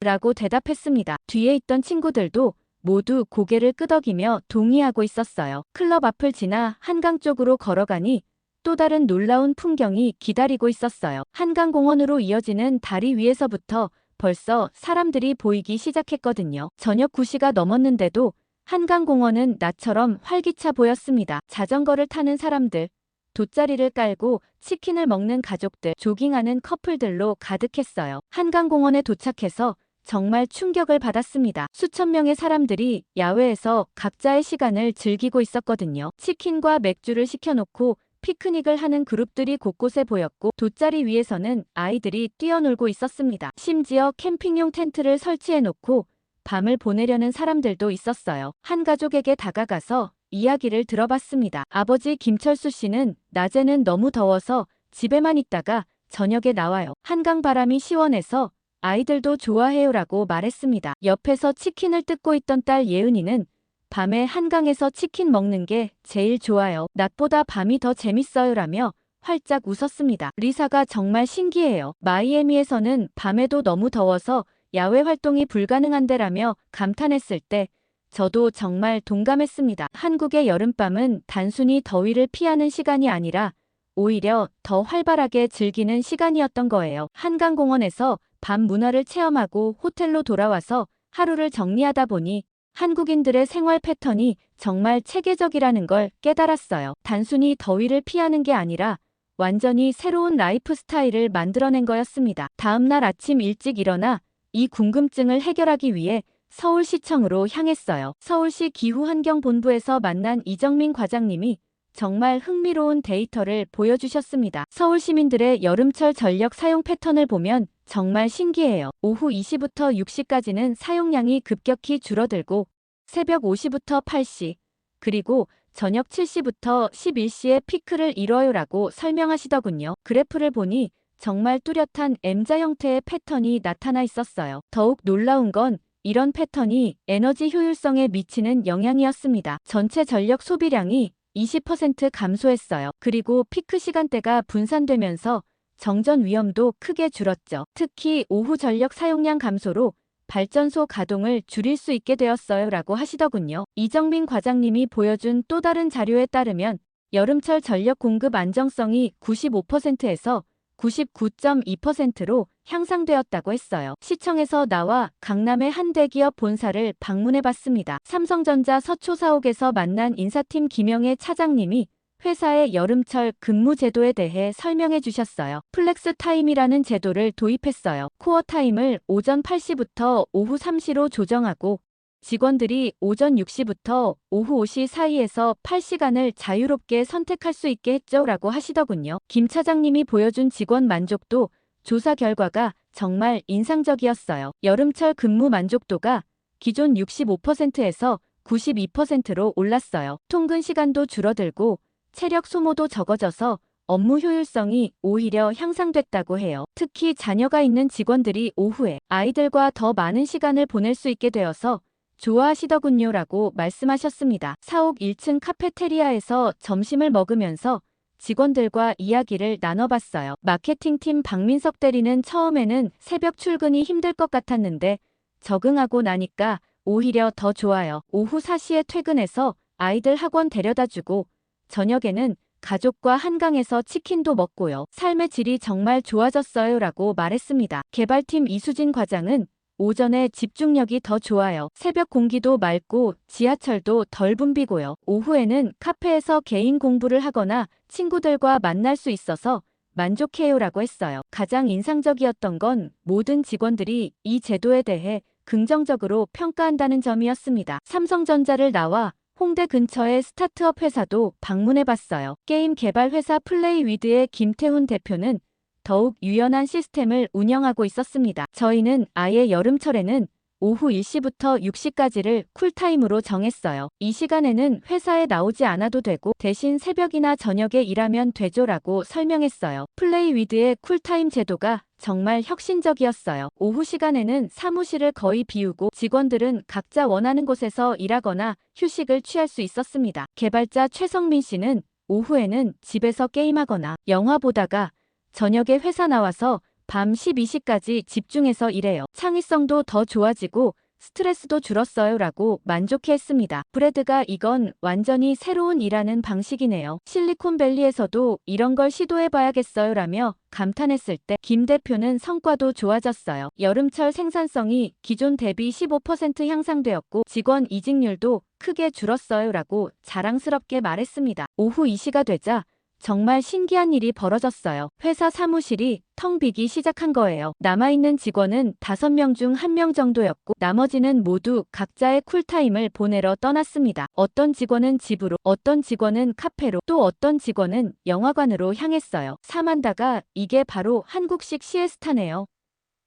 라고 대답했습니다. 뒤에 있던 친구들도 모두 고개를 끄덕이며 동의하고 있었어요. 클럽 앞을 지나 한강 쪽으로 걸어가니 또 다른 놀라운 풍경이 기다리고 있었어요. 한강공원으로 이어지는 다리 위에서부터 벌써 사람들이 보이기 시작했거든요. 저녁 9시가 넘었는데도 한강공원은 나처럼 활기차 보였습니다. 자전거를 타는 사람들, 돗자리를 깔고 치킨을 먹는 가족들, 조깅하는 커플들로 가득했어요. 한강공원에 도착해서 정말 충격을 받았습니다. 수천 명의 사람들이 야외에서 각자의 시간을 즐기고 있었거든요. 치킨과 맥주를 시켜놓고 피크닉을 하는 그룹들이 곳곳에 보였고 돗자리 위에서는 아이들이 뛰어놀고 있었습니다. 심지어 캠핑용 텐트를 설치해놓고 밤을 보내려는 사람들도 있었어요. 한 가족에게 다가가서 이야기를 들어봤습니다. 아버지 김철수 씨는 낮에는 너무 더워서 집에만 있다가 저녁에 나와요. 한강 바람이 시원해서 아이들도 좋아해요라고 말했습니다. 옆에서 치킨을 뜯고 있던 딸 예은이는 밤에 한강에서 치킨 먹는 게 제일 좋아요. 낮보다 밤이 더 재밌어요라며 활짝 웃었습니다. 리사가 정말 신기해요. 마이애미에서는 밤에도 너무 더워서 야외 활동이 불가능한데라며 감탄했을 때 저도 정말 동감했습니다. 한국의 여름밤은 단순히 더위를 피하는 시간이 아니라 오히려 더 활발하게 즐기는 시간이었던 거예요. 한강공원에서 밤 문화를 체험하고 호텔로 돌아와서 하루를 정리하다 보니 한국인들의 생활 패턴이 정말 체계적이라는 걸 깨달았어요. 단순히 더위를 피하는 게 아니라 완전히 새로운 라이프 스타일을 만들어낸 거였습니다. 다음날 아침 일찍 일어나 이 궁금증을 해결하기 위해 서울시청으로 향했어요. 서울시 기후환경본부에서 만난 이정민 과장님이 정말 흥미로운 데이터를 보여주셨습니다. 서울 시민들의 여름철 전력 사용 패턴을 보면 정말 신기해요. 오후 2시부터 6시까지는 사용량이 급격히 줄어들고 새벽 5시부터 8시, 그리고 저녁 7시부터 11시에 피크를 이뤄요라고 설명하시더군요. 그래프를 보니 정말 뚜렷한 M자 형태의 패턴이 나타나 있었어요. 더욱 놀라운 건 이런 패턴이 에너지 효율성에 미치는 영향이었습니다. 전체 전력 소비량이 20% 감소했어요. 그리고 피크 시간대가 분산되면서 정전 위험도 크게 줄었죠. 특히 오후 전력 사용량 감소로 발전소 가동을 줄일 수 있게 되었어요 라고 하시더군요. 이정민 과장님이 보여준 또 다른 자료에 따르면 여름철 전력 공급 안정성이 95%에서 99.2%로 향상되었다고 했어요. 시청에서 나와 강남의 한 대기업 본사를 방문해봤습니다. 삼성전자 서초사옥에서 만난 인사팀 김영애 차장님이 회사의 여름철 근무 제도에 대해 설명해 주셨어요. 플렉스 타임이라는 제도를 도입했어요. 코어 타임을 오전 8시부터 오후 3시로 조정하고 직원들이 오전 6시부터 오후 5시 사이에서 8시간을 자유롭게 선택할 수 있게 했죠 라고 하시더군요. 김 차장님이 보여준 직원 만족도 조사 결과가 정말 인상적이었어요. 여름철 근무 만족도가 기존 65%에서 92%로 올랐어요. 통근 시간도 줄어들고 체력 소모도 적어져서 업무 효율성이 오히려 향상됐다고 해요. 특히 자녀가 있는 직원들이 오후에 아이들과 더 많은 시간을 보낼 수 있게 되어서 좋아하시더군요 라고 말씀하셨습니다. 사옥 1층 카페테리아에서 점심을 먹으면서 직원들과 이야기를 나눠봤어요. 마케팅팀 박민석 대리는 처음에는 새벽 출근이 힘들 것 같았는데 적응하고 나니까 오히려 더 좋아요. 오후 4시에 퇴근해서 아이들 학원 데려다주고 저녁에는 가족과 한강에서 치킨도 먹고요. 삶의 질이 정말 좋아졌어요 라고 말했습니다. 개발팀 이수진 과장은 오전에 집중력이 더 좋아요. 새벽 공기도 맑고 지하철도 덜 붐비고요. 오후에는 카페에서 개인 공부를 하거나 친구들과 만날 수 있어서 만족해요 라고 했어요. 가장 인상적이었던 건 모든 직원들이 이 제도에 대해 긍정적으로 평가한다는 점이었습니다. 삼성전자를 나와 홍대 근처의 스타트업 회사도 방문해봤어요. 게임 개발 회사 플레이위드의 김태훈 대표는 더욱 유연한 시스템을 운영하고 있었습니다. 저희는 아예 여름철에는 오후 1시부터 6시까지를 쿨타임으로 정했어요. 이 시간에는 회사에 나오지 않아도 되고 대신 새벽이나 저녁에 일하면 되죠라고 설명했어요. 플레이위드의 쿨타임 제도가 정말 혁신적이었어요. 오후 시간에는 사무실을 거의 비우고 직원들은 각자 원하는 곳에서 일하거나 휴식을 취할 수 있었습니다. 개발자 최성민 씨는 오후에는 집에서 게임하거나 영화 보다가 저녁에 회사 나와서 밤 12시까지 집중해서 일해요. 창의성도 더 좋아지고 스트레스도 줄었어요 라고 만족해했습니다. 브래드가 이건 완전히 새로운 일하는 방식이네요. 실리콘밸리에서도 이런 걸 시도해봐야겠어요 라며 감탄했을 때 김 대표는 성과도 좋아졌어요. 여름철 생산성이 기존 대비 15% 향상되었고 직원 이직률도 크게 줄었어요 라고 자랑스럽게 말했습니다. 오후 2시가 되자 정말 신기한 일이 벌어졌어요. 회사 사무실이 텅 비기 시작한 거예요. 남아있는 직원은 5명 중 1명 정도였고 나머지는 모두 각자의 쿨타임을 보내러 떠났습니다. 어떤 직원은 집으로, 어떤 직원은 카페로, 또 어떤 직원은 영화관으로 향했어요. 사만다가 이게 바로 한국식 시에스타네요.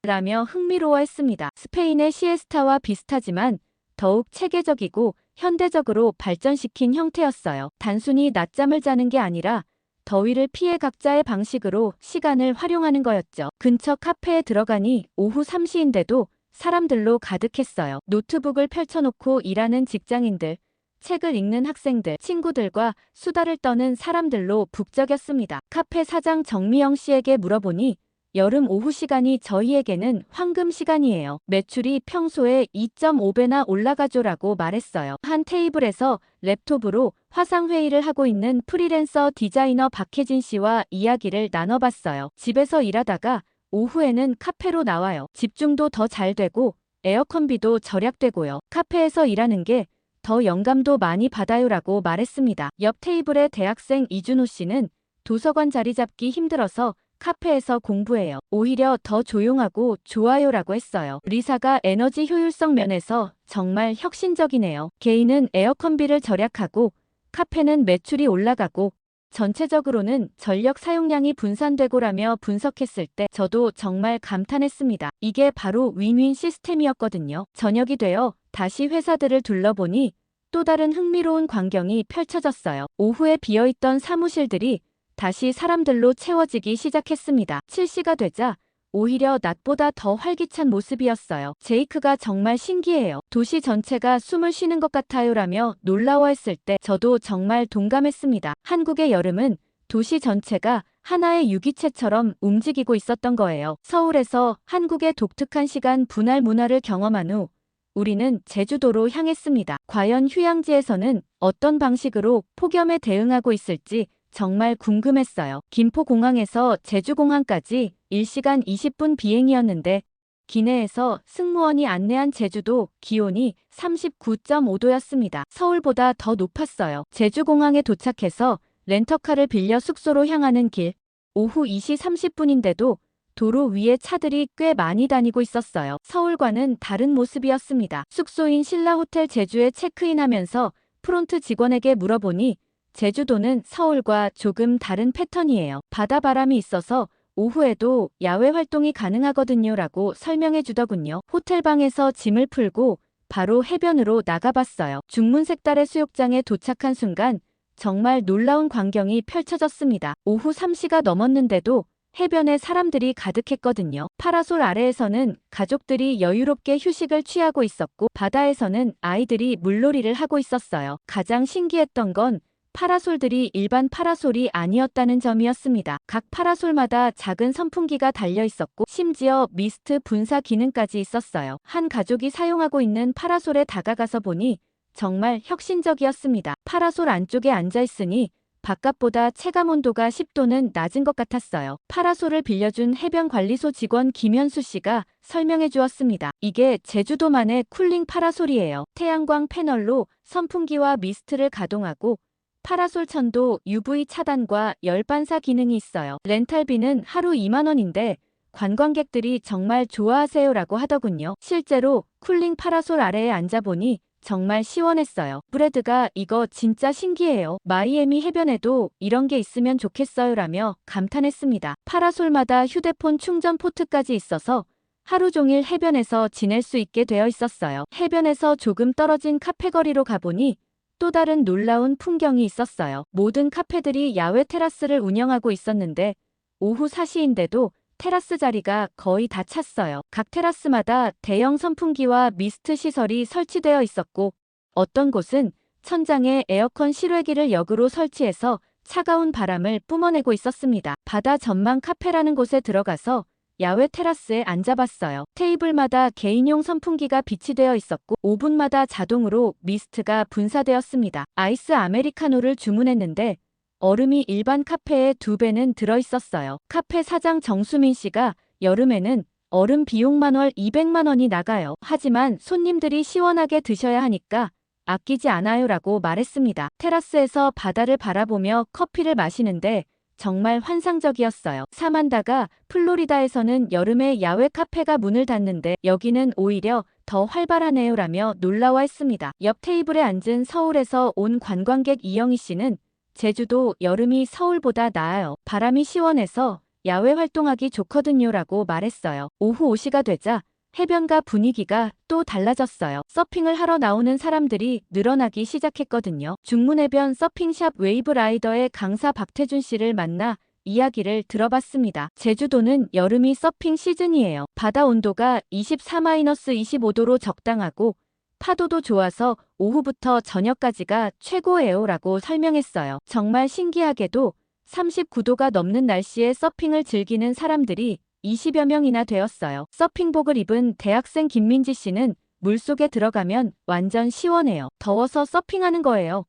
라며 흥미로워했습니다. 스페인의 시에스타와 비슷하지만 더욱 체계적이고 현대적으로 발전시킨 형태였어요. 단순히 낮잠을 자는 게 아니라 더위를 피해 각자의 방식으로 시간을 활용하는 거였죠. 근처 카페에 들어가니 오후 3시인데도 사람들로 가득했어요. 노트북을 펼쳐놓고 일하는 직장인들, 책을 읽는 학생들, 친구들과 수다를 떠는 사람들로 북적였습니다. 카페 사장 정미영 씨에게 물어보니 여름 오후 시간이 저희에게는 황금 시간이에요. 매출이 평소에 2.5배나 올라가죠라고 말했어요. 한 테이블에서 랩톱으로 화상회의를 하고 있는 프리랜서 디자이너 박혜진 씨와 이야기를 나눠봤어요. 집에서 일하다가 오후에는 카페로 나와요. 집중도 더 잘 되고 에어컨비도 절약되고요. 카페에서 일하는 게 더 영감도 많이 받아요라고 말했습니다. 옆 테이블의 대학생 이준호 씨는 도서관 자리 잡기 힘들어서 카페에서 공부해요. 오히려 더 조용하고 좋아요라고 했어요. 리사가 에너지 효율성 면에서 정말 혁신적이네요. 개인은 에어컨비를 절약하고 카페는 매출이 올라가고 전체적으로는 전력 사용량이 분산되고라며 분석했을 때 저도 정말 감탄했습니다. 이게 바로 윈윈 시스템이었거든요. 저녁이 되어 다시 회사들을 둘러보니 또 다른 흥미로운 광경이 펼쳐졌어요. 오후에 비어있던 사무실들이 다시 사람들로 채워지기 시작했습니다. 7시가 되자 오히려 낮보다 더 활기찬 모습이었어요. 제이크가 정말 신기해요. 도시 전체가 숨을 쉬는 것 같아요라며 놀라워했을 때 저도 정말 동감했습니다. 한국의 여름은 도시 전체가 하나의 유기체처럼 움직이고 있었던 거예요. 서울에서 한국의 독특한 시간 분할 문화를 경험한 후 우리는 제주도로 향했습니다. 과연 휴양지에서는 어떤 방식으로 폭염에 대응하고 있을지 정말 궁금했어요. 김포공항에서 제주공항까지 1시간 20분 비행이었는데 기내에서 승무원이 안내한 제주도 기온이 39.5도였습니다. 서울보다 더 높았어요. 제주공항에 도착해서 렌터카를 빌려 숙소로 향하는 길. 오후 2시 30분인데도 도로 위에 차들이 꽤 많이 다니고 있었어요. 서울과는 다른 모습이었습니다. 숙소인 신라호텔 제주에 체크인하면서 프론트 직원에게 물어보니 제주도는 서울과 조금 다른 패턴이에요. 바다바람이 있어서 오후에도 야외 활동이 가능하거든요 라고 설명해 주더군요. 호텔방에서 짐을 풀고 바로 해변으로 나가봤어요. 중문 색달의 수욕장에 도착한 순간 정말 놀라운 광경이 펼쳐졌습니다. 오후 3시가 넘었는데도 해변에 사람들이 가득했거든요. 파라솔 아래에서는 가족들이 여유롭게 휴식을 취하고 있었고 바다에서는 아이들이 물놀이를 하고 있었어요. 가장 신기했던 건 파라솔들이 일반 파라솔이 아니었다는 점이었습니다. 각 파라솔마다 작은 선풍기가 달려 있었고 심지어 미스트 분사 기능까지 있었어요. 한 가족이 사용하고 있는 파라솔에 다가가서 보니 정말 혁신적이었습니다. 파라솔 안쪽에 앉아 있으니 바깥보다 체감 온도가 10도는 낮은 것 같았어요. 파라솔을 빌려준 해변관리소 직원 김현수 씨가 설명해 주었습니다. 이게 제주도만의 쿨링 파라솔이에요. 태양광 패널로 선풍기와 미스트를 가동하고 파라솔 천도 UV 차단과 열 반사 기능이 있어요. 렌탈비는 하루 2만 원인데 관광객들이 정말 좋아하세요라고 하더군요. 실제로 쿨링 파라솔 아래에 앉아보니 정말 시원했어요. 브래드가 이거 진짜 신기해요. 마이애미 해변에도 이런 게 있으면 좋겠어요라며 감탄했습니다. 파라솔마다 휴대폰 충전 포트까지 있어서 하루 종일 해변에서 지낼 수 있게 되어 있었어요. 해변에서 조금 떨어진 카페 거리로 가보니 또 다른 놀라운 풍경이 있었어요. 모든 카페들이 야외 테라스를 운영하고 있었는데 오후 4시인데도 테라스 자리가 거의 다 찼어요. 각 테라스마다 대형 선풍기와 미스트 시설이 설치되어 있었고 어떤 곳은 천장에 에어컨 실외기를 역으로 설치해서 차가운 바람을 뿜어내고 있었습니다. 바다 전망 카페라는 곳에 들어가서 야외 테라스에 앉아봤어요. 테이블마다 개인용 선풍기가 비치되어 있었고 5분마다 자동으로 미스트가 분사되었습니다. 아이스 아메리카노를 주문했는데 얼음이 일반 카페의 2배는 들어있었어요. 카페 사장 정수민 씨가 여름에는 얼음 비용만 월 200만 원이 나가요. 하지만 손님들이 시원하게 드셔야 하니까 아끼지 않아요라고 말했습니다. 테라스에서 바다를 바라보며 커피를 마시는데 정말 환상적이었어요. 사만다가 플로리다에서는 여름에 야외 카페가 문을 닫는데 여기는 오히려 더 활발하네요라며 놀라워했습니다. 옆 테이블에 앉은 서울에서 온 관광객 이영희 씨는 제주도 여름이 서울보다 나아요. 바람이 시원해서 야외 활동하기 좋거든요라고 말했어요. 오후 5시가 되자 해변가 분위기가 또 달라졌어요. 서핑을 하러 나오는 사람들이 늘어나기 시작했거든요. 중문해변 서핑샵 웨이브라이더의 강사 박태준 씨를 만나 이야기를 들어봤습니다. 제주도는 여름이 서핑 시즌이에요. 바다 온도가 24-25도로 적당하고 파도도 좋아서 오후부터 저녁까지가 최고예요 라고 설명했어요. 정말 신기하게도 39도가 넘는 날씨에 서핑을 즐기는 사람들이 20여 명이나 되었어요. 서핑복을 입은 대학생 김민지 씨는 물속에 들어가면 완전 시원해요. 더워서 서핑하는 거예요.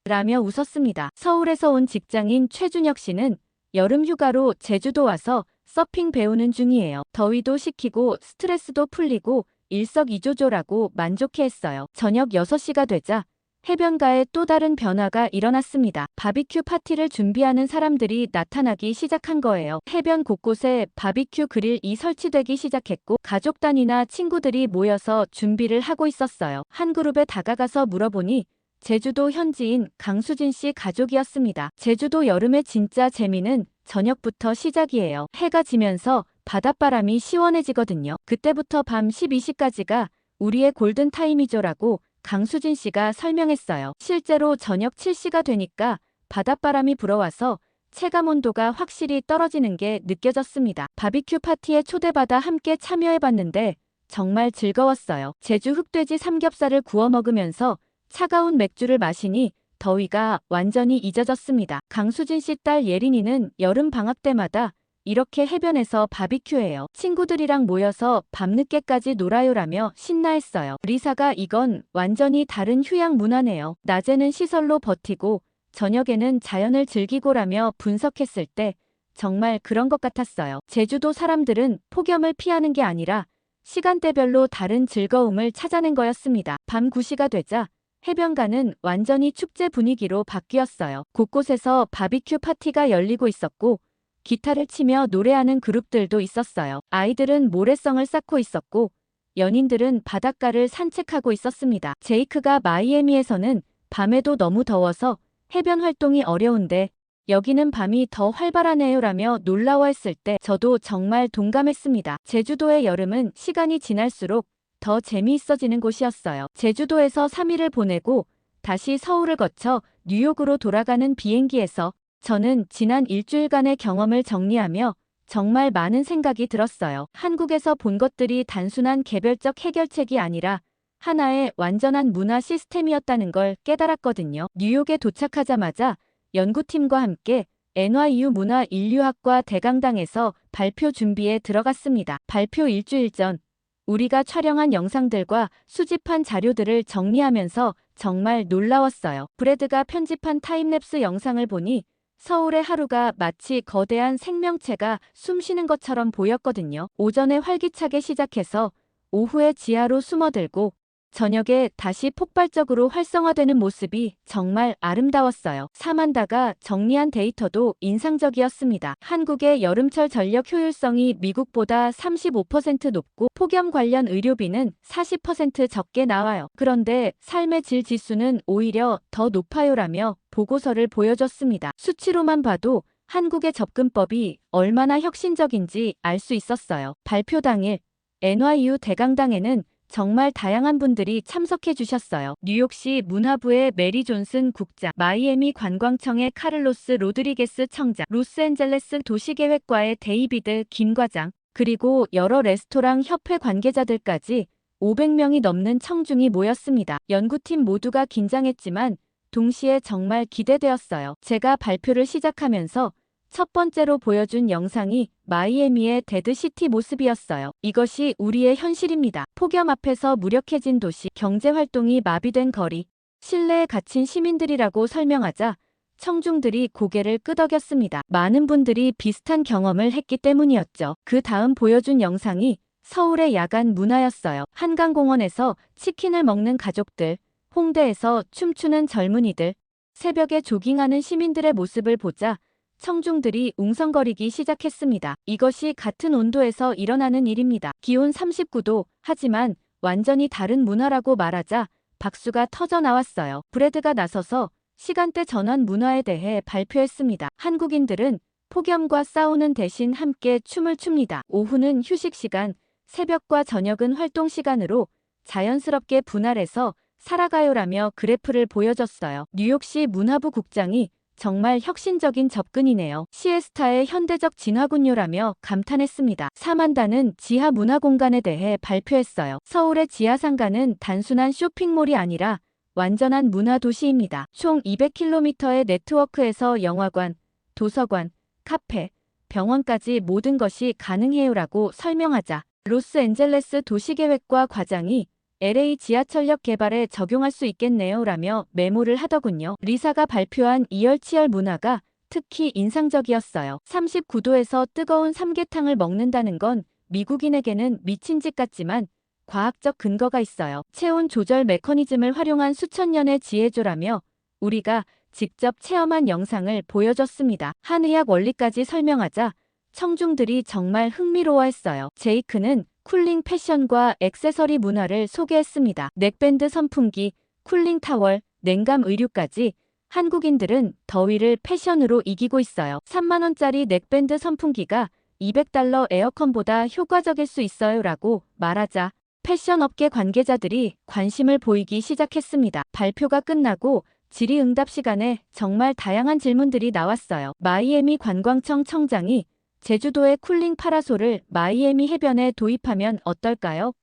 라며 웃었습니다. 서울에서 온 직장인 최준혁 씨는 여름 휴가로 제주도 와서 서핑 배우는 중이에요. 더위도 식히고 스트레스도 풀리고 일석이조조라고 만족해했어요. 저녁 6시가 되자 해변가에 또 다른 변화가 일어났습니다. 바비큐 파티를 준비하는 사람들이 나타나기 시작한 거예요. 해변 곳곳에 바비큐 그릴이 설치되기 시작했고 가족 단위나 친구들이 모여서 준비를 하고 있었어요. 한 그룹에 다가가서 물어보니 제주도 현지인 강수진 씨 가족이었습니다. 제주도 여름의 진짜 재미는 저녁부터 시작이에요. 해가 지면서 바닷바람이 시원해지거든요. 그때부터 밤 12시까지가 우리의 골든타임이죠라고 강수진 씨가 설명했어요. 실제로 저녁 7시가 되니까 바닷바람이 불어와서 체감온도가 확실히 떨어지는 게 느껴졌습니다. 바비큐 파티에 초대받아 함께 참여해봤는데 정말 즐거웠어요. 제주 흑돼지 삼겹살을 구워 먹으면서 차가운 맥주를 마시니 더위가 완전히 잊어졌습니다. 강수진 씨 딸 예린이는 여름 방학 때마다 이렇게 해변에서 바비큐해요. 친구들이랑 모여서 밤늦게까지 놀아요라며 신나했어요. 리사가 이건 완전히 다른 휴양 문화네요. 낮에는 시설로 버티고 저녁에는 자연을 즐기고라며 분석했을 때 정말 그런 것 같았어요. 제주도 사람들은 폭염을 피하는 게 아니라 시간대별로 다른 즐거움을 찾아낸 거였습니다. 밤 9시가 되자 해변가는 완전히 축제 분위기로 바뀌었어요. 곳곳에서 바비큐 파티가 열리고 있었고 기타를 치며 노래하는 그룹들도 있었어요. 아이들은 모래성을 쌓고 있었고 연인들은 바닷가를 산책하고 있었습니다. 제이크가 마이애미에서는 밤에도 너무 더워서 해변 활동이 어려운데 여기는 밤이 더 활발하네요라며 놀라워했을 때 저도 정말 동감했습니다. 제주도의 여름은 시간이 지날수록 더 재미있어지는 곳이었어요. 제주도에서 3일을 보내고 다시 서울을 거쳐 뉴욕으로 돌아가는 비행기에서 저는 지난 일주일간의 경험을 정리하며 정말 많은 생각이 들었어요. 한국에서 본 것들이 단순한 개별적 해결책이 아니라 하나의 완전한 문화 시스템이었다는 걸 깨달았거든요. 뉴욕에 도착하자마자 연구팀과 함께 NYU 문화인류학과 대강당에서 발표 준비에 들어갔습니다. 발표 일주일 전 우리가 촬영한 영상들과 수집한 자료들을 정리하면서 정말 놀라웠어요. 브래드가 편집한 타임랩스 영상을 보니 서울의 하루가 마치 거대한 생명체가 숨쉬는 것처럼 보였거든요. 오전에 활기차게 시작해서 오후에 지하로 숨어들고 저녁에 다시 폭발적으로 활성화되는 모습이 정말 아름다웠어요. 사만다가 정리한 데이터도 인상적이었습니다. 한국의 여름철 전력 효율성이 미국보다 35% 높고 폭염 관련 의료비는 40% 적게 나와요. 그런데 삶의 질 지수는 오히려 더 높아요라며 보고서를 보여줬습니다. 수치로만 봐도 한국의 접근법이 얼마나 혁신적인지 알 수 있었어요. 발표 당일 NYU 대강당에는 정말 다양한 분들이 참석해 주셨어요. 뉴욕시 문화부의 메리 존슨 국장, 마이애미 관광청의 카를로스 로드리게스 청장, 로스앤젤레스 도시계획과의 데이비드 김 과장, 그리고 여러 레스토랑 협회 관계자들까지 500명이 넘는 청중이 모였습니다. 연구팀 모두가 긴장했지만 동시에 정말 기대되었어요. 제가 발표를 시작하면서 첫 번째로 보여준 영상이 마이애미의 데드시티 모습이었어요. 이것이 우리의 현실입니다. 폭염 앞에서 무력해진 도시, 경제활동이 마비된 거리, 실내에 갇힌 시민들이라고 설명하자 청중들이 고개를 끄덕였습니다. 많은 분들이 비슷한 경험을 했기 때문이었죠. 그 다음 보여준 영상이 서울의 야간 문화였어요. 한강공원에서 치킨을 먹는 가족들, 홍대에서 춤추는 젊은이들, 새벽에 조깅하는 시민들의 모습을 보자 청중들이 웅성거리기 시작했습니다. 이것이 같은 온도에서 일어나는 일입니다. 기온 39도, 하지만 완전히 다른 문화라고 말하자 박수가 터져 나왔어요. 브래드가 나서서 시간대 전환 문화에 대해 발표했습니다. 한국인들은 폭염과 싸우는 대신 함께 춤을 춥니다. 오후는 휴식 시간, 새벽과 저녁은 활동 시간으로 자연스럽게 분할해서 살아가요라며 그래프를 보여줬어요. 뉴욕시 문화부 국장이 정말 혁신적인 접근이네요. 시에스타의 현대적 진화군요라며 감탄했습니다. 사만다는 지하 문화공간에 대해 발표했어요. 서울의 지하상가는 단순한 쇼핑몰이 아니라 완전한 문화도시입니다. 총 200km의 네트워크에서 영화관, 도서관, 카페, 병원까지 모든 것이 가능해요라고 설명하자 로스앤젤레스 도시계획과 과장이 LA 지하철역 개발에 적용할 수 있겠네요라며 메모를 하더군요. 리사가 발표한 이열치열 문화가 특히 인상적이었어요. 39도에서 뜨거운 삼계탕을 먹는다는 건 미국인에게는 미친 짓 같지만 과학적 근거가 있어요. 체온 조절 메커니즘을 활용한 수천 년의 지혜조라며 우리가 직접 체험한 영상을 보여줬습니다. 한 의학 원리까지 설명하자 청중들이 정말 흥미로워했어요. 제이크는 쿨링 패션과 액세서리 문화를 소개했습니다. 넥밴드 선풍기, 쿨링 타월, 냉감 의류까지 한국인들은 더위를 패션으로 이기고 있어요. 3만원짜리 넥밴드 선풍기가 $200 에어컨보다 효과적일 수 있어요라고 말하자 패션업계 관계자들이 관심을 보이기 시작했습니다. 발표가 끝나고 질의응답 시간에 정말 다양한 질문들이 나왔어요. 마이애미 관광청 청장이 제주도의 쿨링 파라솔을 마이애미 해변에 도입하면 어떨까요?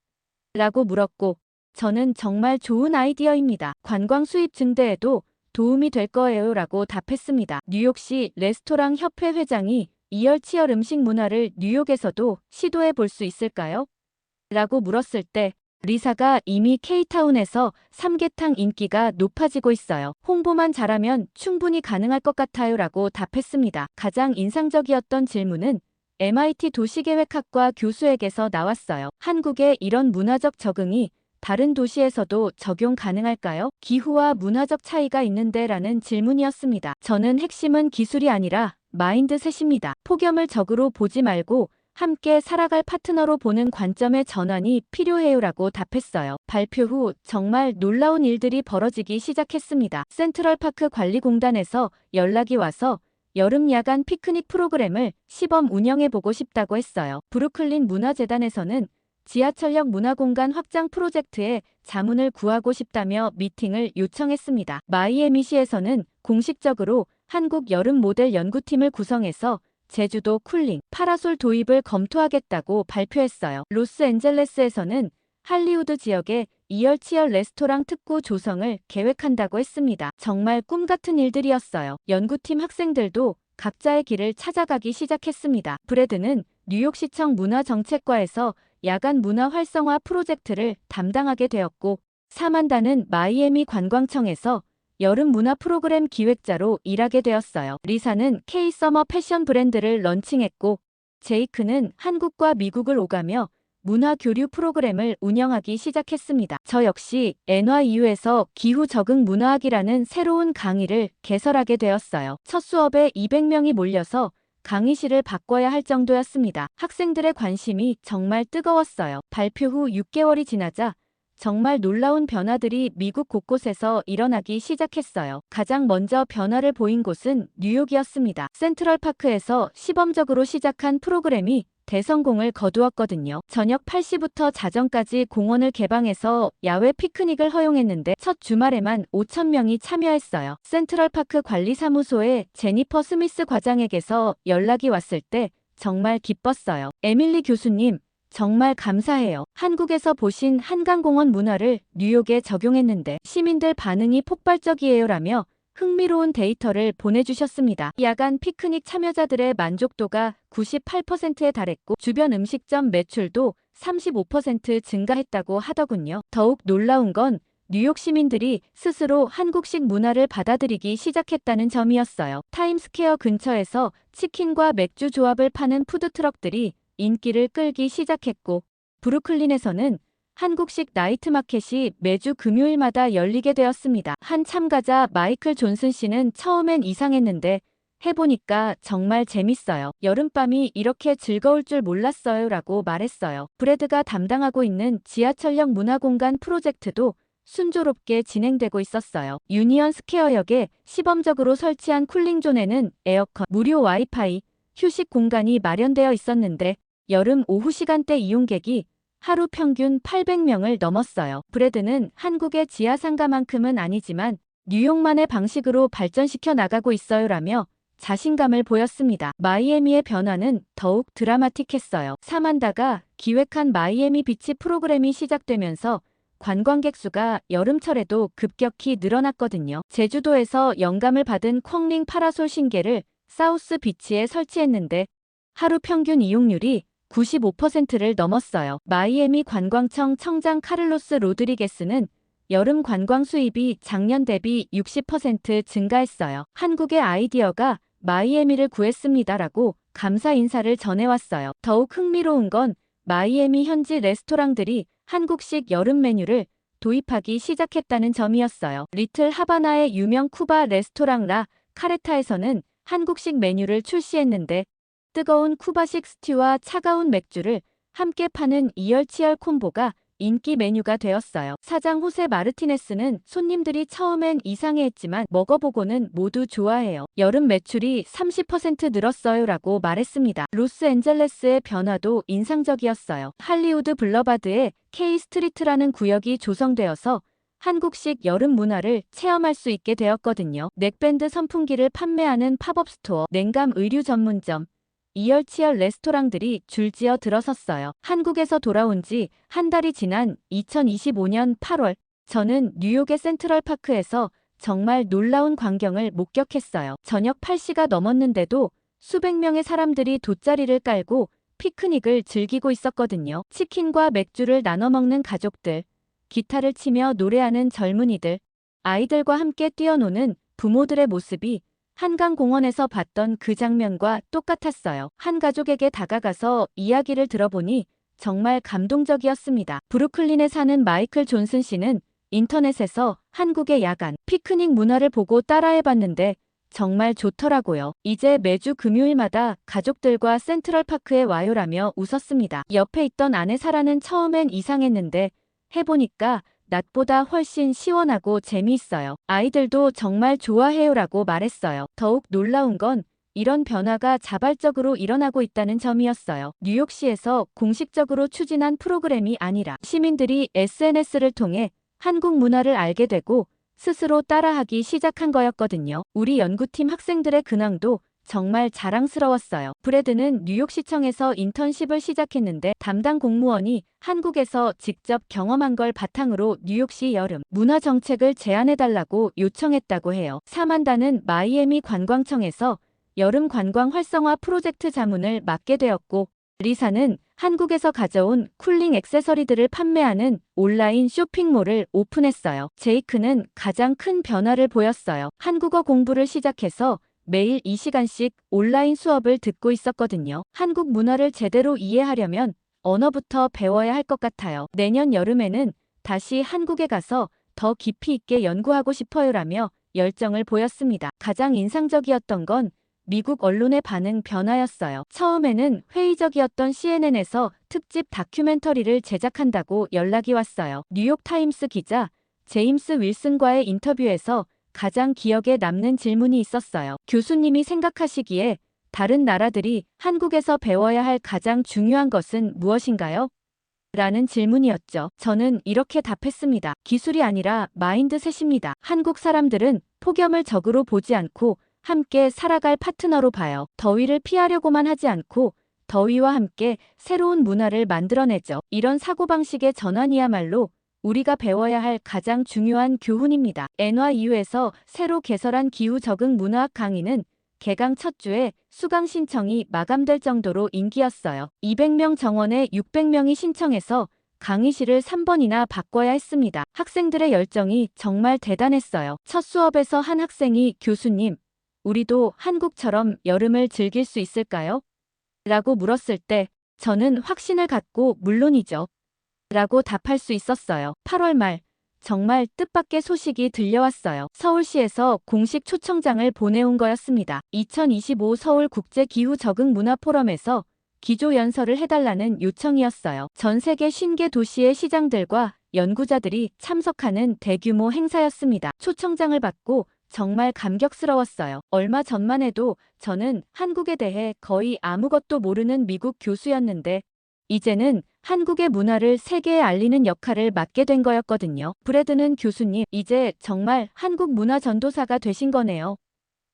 라고 물었고 저는 정말 좋은 아이디어입니다. 관광 수입 증대에도 도움이 될 거예요 라고 답했습니다. 뉴욕시 레스토랑 협회 회장이 이열치열 음식 문화를 뉴욕에서도 시도해 볼 수 있을까요? 라고 물었을 때 리사가 이미 K타운에서 삼계탕 인기가 높아지고 있어요. 홍보만 잘하면 충분히 가능할 것 같아요 라고 답했습니다. 가장 인상적이었던 질문은 MIT 도시계획학과 교수에게서 나왔어요. 한국의 이런 문화적 적응이 다른 도시에서도 적용 가능할까요? 기후와 문화적 차이가 있는데 라는 질문이었습니다. 저는 핵심은 기술이 아니라 마인드셋입니다. 폭염을 적으로 보지 말고 함께 살아갈 파트너로 보는 관점의 전환이 필요해요라고 답했어요. 발표 후 정말 놀라운 일들이 벌어지기 시작했습니다. 센트럴파크 관리공단에서 연락이 와서 여름 야간 피크닉 프로그램을 시범 운영해보고 싶다고 했어요. 브루클린 문화재단에서는 지하철역 문화공간 확장 프로젝트에 자문을 구하고 싶다며 미팅을 요청했습니다. 마이애미시에서는 공식적으로 한국 여름 모델 연구팀을 구성해서 제주도 쿨링 파라솔 도입을 검토하겠다고 발표했어요. 로스앤젤레스에서는 할리우드 지역에 이열치열 레스토랑 특구 조성을 계획한다고 했습니다. 정말 꿈같은 일들이었어요. 연구팀 학생들도 각자의 길을 찾아가기 시작했습니다. 브래드는 뉴욕시청 문화정책과에서 야간 문화 활성화 프로젝트를 담당하게 되었고 사만다는 마이애미 관광청에서 여름 문화 프로그램 기획자로 일하게 되었어요. 리사는 K-서머 패션 브랜드를 런칭했고 제이크는 한국과 미국을 오가며 문화 교류 프로그램을 운영하기 시작했습니다. 저 역시 NYU에서 기후 적응 문화학이라는 새로운 강의를 개설하게 되었어요. 첫 수업에 200명이 몰려서 강의실을 바꿔야 할 정도였습니다. 학생들의 관심이 정말 뜨거웠어요. 발표 후 6개월이 지나자 정말 놀라운 변화들이 미국 곳곳에서 일어나기 시작했어요. 가장 먼저 변화를 보인 곳은 뉴욕이었습니다. 센트럴파크에서 시범적으로 시작한 프로그램이 대성공을 거두었거든요. 저녁 8시부터 자정까지 공원을 개방해서 야외 피크닉을 허용했는데 첫 주말에만 5,000명이 참여했어요. 센트럴파크 관리사무소의 제니퍼 스미스 과장에게서 연락이 왔을 때 정말 기뻤어요. 에밀리 교수님, 정말 감사해요. 한국에서 보신 한강공원 문화를 뉴욕에 적용했는데 시민들 반응이 폭발적이에요라며 흥미로운 데이터를 보내주셨습니다. 야간 피크닉 참여자들의 만족도가 98%에 달했고 주변 음식점 매출도 35% 증가했다고 하더군요. 더욱 놀라운 건 뉴욕 시민들이 스스로 한국식 문화를 받아들이기 시작했다는 점이었어요. 타임스퀘어 근처에서 치킨과 맥주 조합을 파는 푸드트럭들이 인기를 끌기 시작했고 브루클린에서는 한국식 나이트 마켓이 매주 금요일마다 열리게 되었습니다. 한 참가자 마이클 존슨 씨는 처음엔 이상했는데 해보니까 정말 재밌어요. 여름밤이 이렇게 즐거울 줄 몰랐어요 라고 말했어요. 브래드가 담당하고 있는 지하철역 문화공간 프로젝트도 순조롭게 진행되고 있었어요. 유니언 스퀘어역에 시범적으로 설치한 쿨링존에는 에어컨, 무료 와이파이, 휴식 공간이 마련되어 있었는데 여름 오후 시간대 이용객이 하루 평균 800명을 넘었어요. 브래드는 한국의 지하상가만큼은 아니지만 뉴욕만의 방식으로 발전시켜 나가고 있어요라며 자신감을 보였습니다. 마이애미의 변화는 더욱 드라마틱했어요. 사만다가 기획한 마이애미 비치 프로그램이 시작되면서 관광객 수가 여름철에도 급격히 늘어났거든요. 제주도에서 영감을 받은 콩링 파라솔 신계를 사우스 비치에 설치했는데 하루 평균 이용률이 95%를 넘었어요. 마이애미 관광청 청장 카를로스 로드리게스는 여름 관광 수입이 작년 대비 60% 증가했어요. 한국의 아이디어가 마이애미를 구했습니다라고 감사 인사를 전해왔어요. 더욱 흥미로운 건 마이애미 현지 레스토랑들이 한국식 여름 메뉴를 도입하기 시작했다는 점이었어요. 리틀 하바나의 유명 쿠바 레스토랑 라 카레타에서는 한국식 메뉴를 출시했는데 뜨거운 쿠바식 스튜와 차가운 맥주를 함께 파는 이열치열 콤보가 인기 메뉴가 되었어요. 사장 호세 마르티네스는 손님들이 처음엔 이상해했지만 먹어보고는 모두 좋아해요. 여름 매출이 30% 늘었어요라고 말했습니다. 로스앤젤레스의 변화도 인상적이었어요. 할리우드 블러바드의 K 스트리트라는 구역이 조성되어서 한국식 여름 문화를 체험할 수 있게 되었거든요. 넥밴드 선풍기를 판매하는 팝업 스토어, 냉감 의류 전문점, 이열치열 레스토랑들이 줄지어 들어섰어요. 한국에서 돌아온 지 한 달이 지난 2025년 8월, 저는 뉴욕의 센트럴파크에서 정말 놀라운 광경을 목격했어요. 저녁 8시가 넘었는데도 수백 명의 사람들이 돗자리를 깔고 피크닉을 즐기고 있었거든요. 치킨과 맥주를 나눠 먹는 가족들, 기타를 치며 노래하는 젊은이들, 아이들과 함께 뛰어노는 부모들의 모습이 한강공원에서 봤던 그 장면과 똑같았어요. 한 가족에게 다가가서 이야기를 들어보니 정말 감동적이었습니다. 브루클린에 사는 마이클 존슨 씨는 인터넷에서 한국의 야간 피크닉 문화를 보고 따라해봤는데 정말 좋더라고요. 이제 매주 금요일마다 가족들과 센트럴파크에 와요라며 웃었습니다. 옆에 있던 아내 사라는 처음엔 이상했는데 해보니까 낮보다 훨씬 시원하고 재미있어요. 아이들도 정말 좋아해요라고 말했어요. 더욱 놀라운 건 이런 변화가 자발적으로 일어나고 있다는 점이었어요. 뉴욕시에서 공식적으로 추진한 프로그램이 아니라 시민들이 SNS를 통해 한국 문화를 알게 되고 스스로 따라하기 시작한 거였거든요. 우리 연구팀 학생들의 근황도 정말 자랑스러웠어요. 브래드는 뉴욕시청에서 인턴십을 시작했는데 담당 공무원이 한국에서 직접 경험한 걸 바탕으로 뉴욕시 여름 문화 정책을 제안해달라고 요청했다고 해요. 사만다는 마이애미 관광청에서 여름 관광 활성화 프로젝트 자문을 맡게 되었고, 리사는 한국에서 가져온 쿨링 액세서리들을 판매하는 온라인 쇼핑몰을 오픈했어요. 제이크는 가장 큰 변화를 보였어요. 한국어 공부를 시작해서 매일 2시간씩 온라인 수업을 듣고 있었거든요. 한국 문화를 제대로 이해하려면 언어부터 배워야 할 것 같아요. 내년 여름에는 다시 한국에 가서 더 깊이 있게 연구하고 싶어요라며 열정을 보였습니다. 가장 인상적이었던 건 미국 언론의 반응 변화였어요. 처음에는 회의적이었던 CNN에서 특집 다큐멘터리를 제작한다고 연락이 왔어요. 뉴욕타임스 기자 제임스 윌슨과의 인터뷰에서 가장 기억에 남는 질문이 있었어요. 교수님이 생각하시기에 다른 나라들이 한국에서 배워야 할 가장 중요한 것은 무엇인가요? 라는 질문이었죠. 저는 이렇게 답했습니다. 기술이 아니라 마인드셋입니다. 한국 사람들은 폭염을 적으로 보지 않고 함께 살아갈 파트너로 봐요. 더위를 피하려고만 하지 않고 더위와 함께 새로운 문화를 만들어내죠. 이런 사고방식의 전환이야말로 우리가 배워야 할 가장 중요한 교훈입니다. NYU에서 새로 개설한 기후 적응 문화학 강의는 개강 첫 주에 수강 신청이 마감될 정도로 인기였어요. 200명 정원에 600명이 신청해서 강의실을 3번이나 바꿔야 했습니다. 학생들의 열정이 정말 대단했어요. 첫 수업에서 한 학생이 교수님, 우리도 한국처럼 여름을 즐길 수 있을까요? 라고 물었을 때 저는 확신을 갖고 물론이죠. 라고 답할 수 있었어요. 8월 말 정말 뜻밖의 소식이 들려왔어요. 서울시에서 공식 초청장을 보내온 거였습니다. 2025 서울국제기후적응문화포럼에서 기조연설을 해달라는 요청이었어요. 전 세계 50개 도시의 시장들과 연구자들이 참석하는 대규모 행사였습니다. 초청장을 받고 정말 감격스러웠어요. 얼마 전만 해도 저는 한국에 대해 거의 아무것도 모르는 미국 교수였는데 이제는 한국의 문화를 세계에 알리는 역할을 맡게 된 거였거든요. 브래드는 교수님, 이제 정말 한국 문화 전도사가 되신 거네요.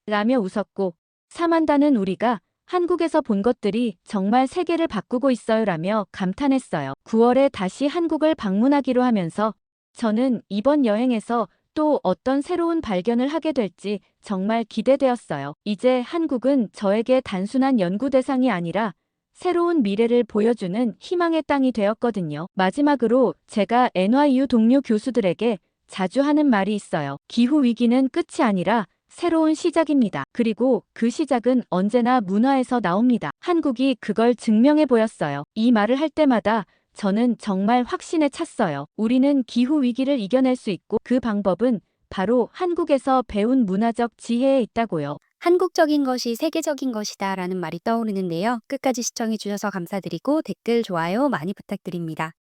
라며 웃었고, 사만다는 우리가 한국에서 본 것들이 정말 세계를 바꾸고 있어요 라며 감탄했어요. 9월에 다시 한국을 방문하기로 하면서 저는 이번 여행에서 또 어떤 새로운 발견을 하게 될지 정말 기대되었어요. 이제 한국은 저에게 단순한 연구 대상이 아니라 새로운 미래를 보여주는 희망의 땅이 되었거든요. 마지막으로 제가 NYU 동료 교수들에게 자주 하는 말이 있어요. 기후위기는 끝이 아니라 새로운 시작입니다. 그리고 그 시작은 언제나 문화에서 나옵니다. 한국이 그걸 증명해 보였어요. 이 말을 할 때마다 저는 정말 확신에 찼어요. 우리는 기후위기를 이겨낼 수 있고 그 방법은 바로 한국에서 배운 문화적 지혜에 있다고요. 한국적인 것이 세계적인 것이다 라는 말이 떠오르는데요. 끝까지 시청해 주셔서 감사드리고 댓글, 좋아요 많이 부탁드립니다.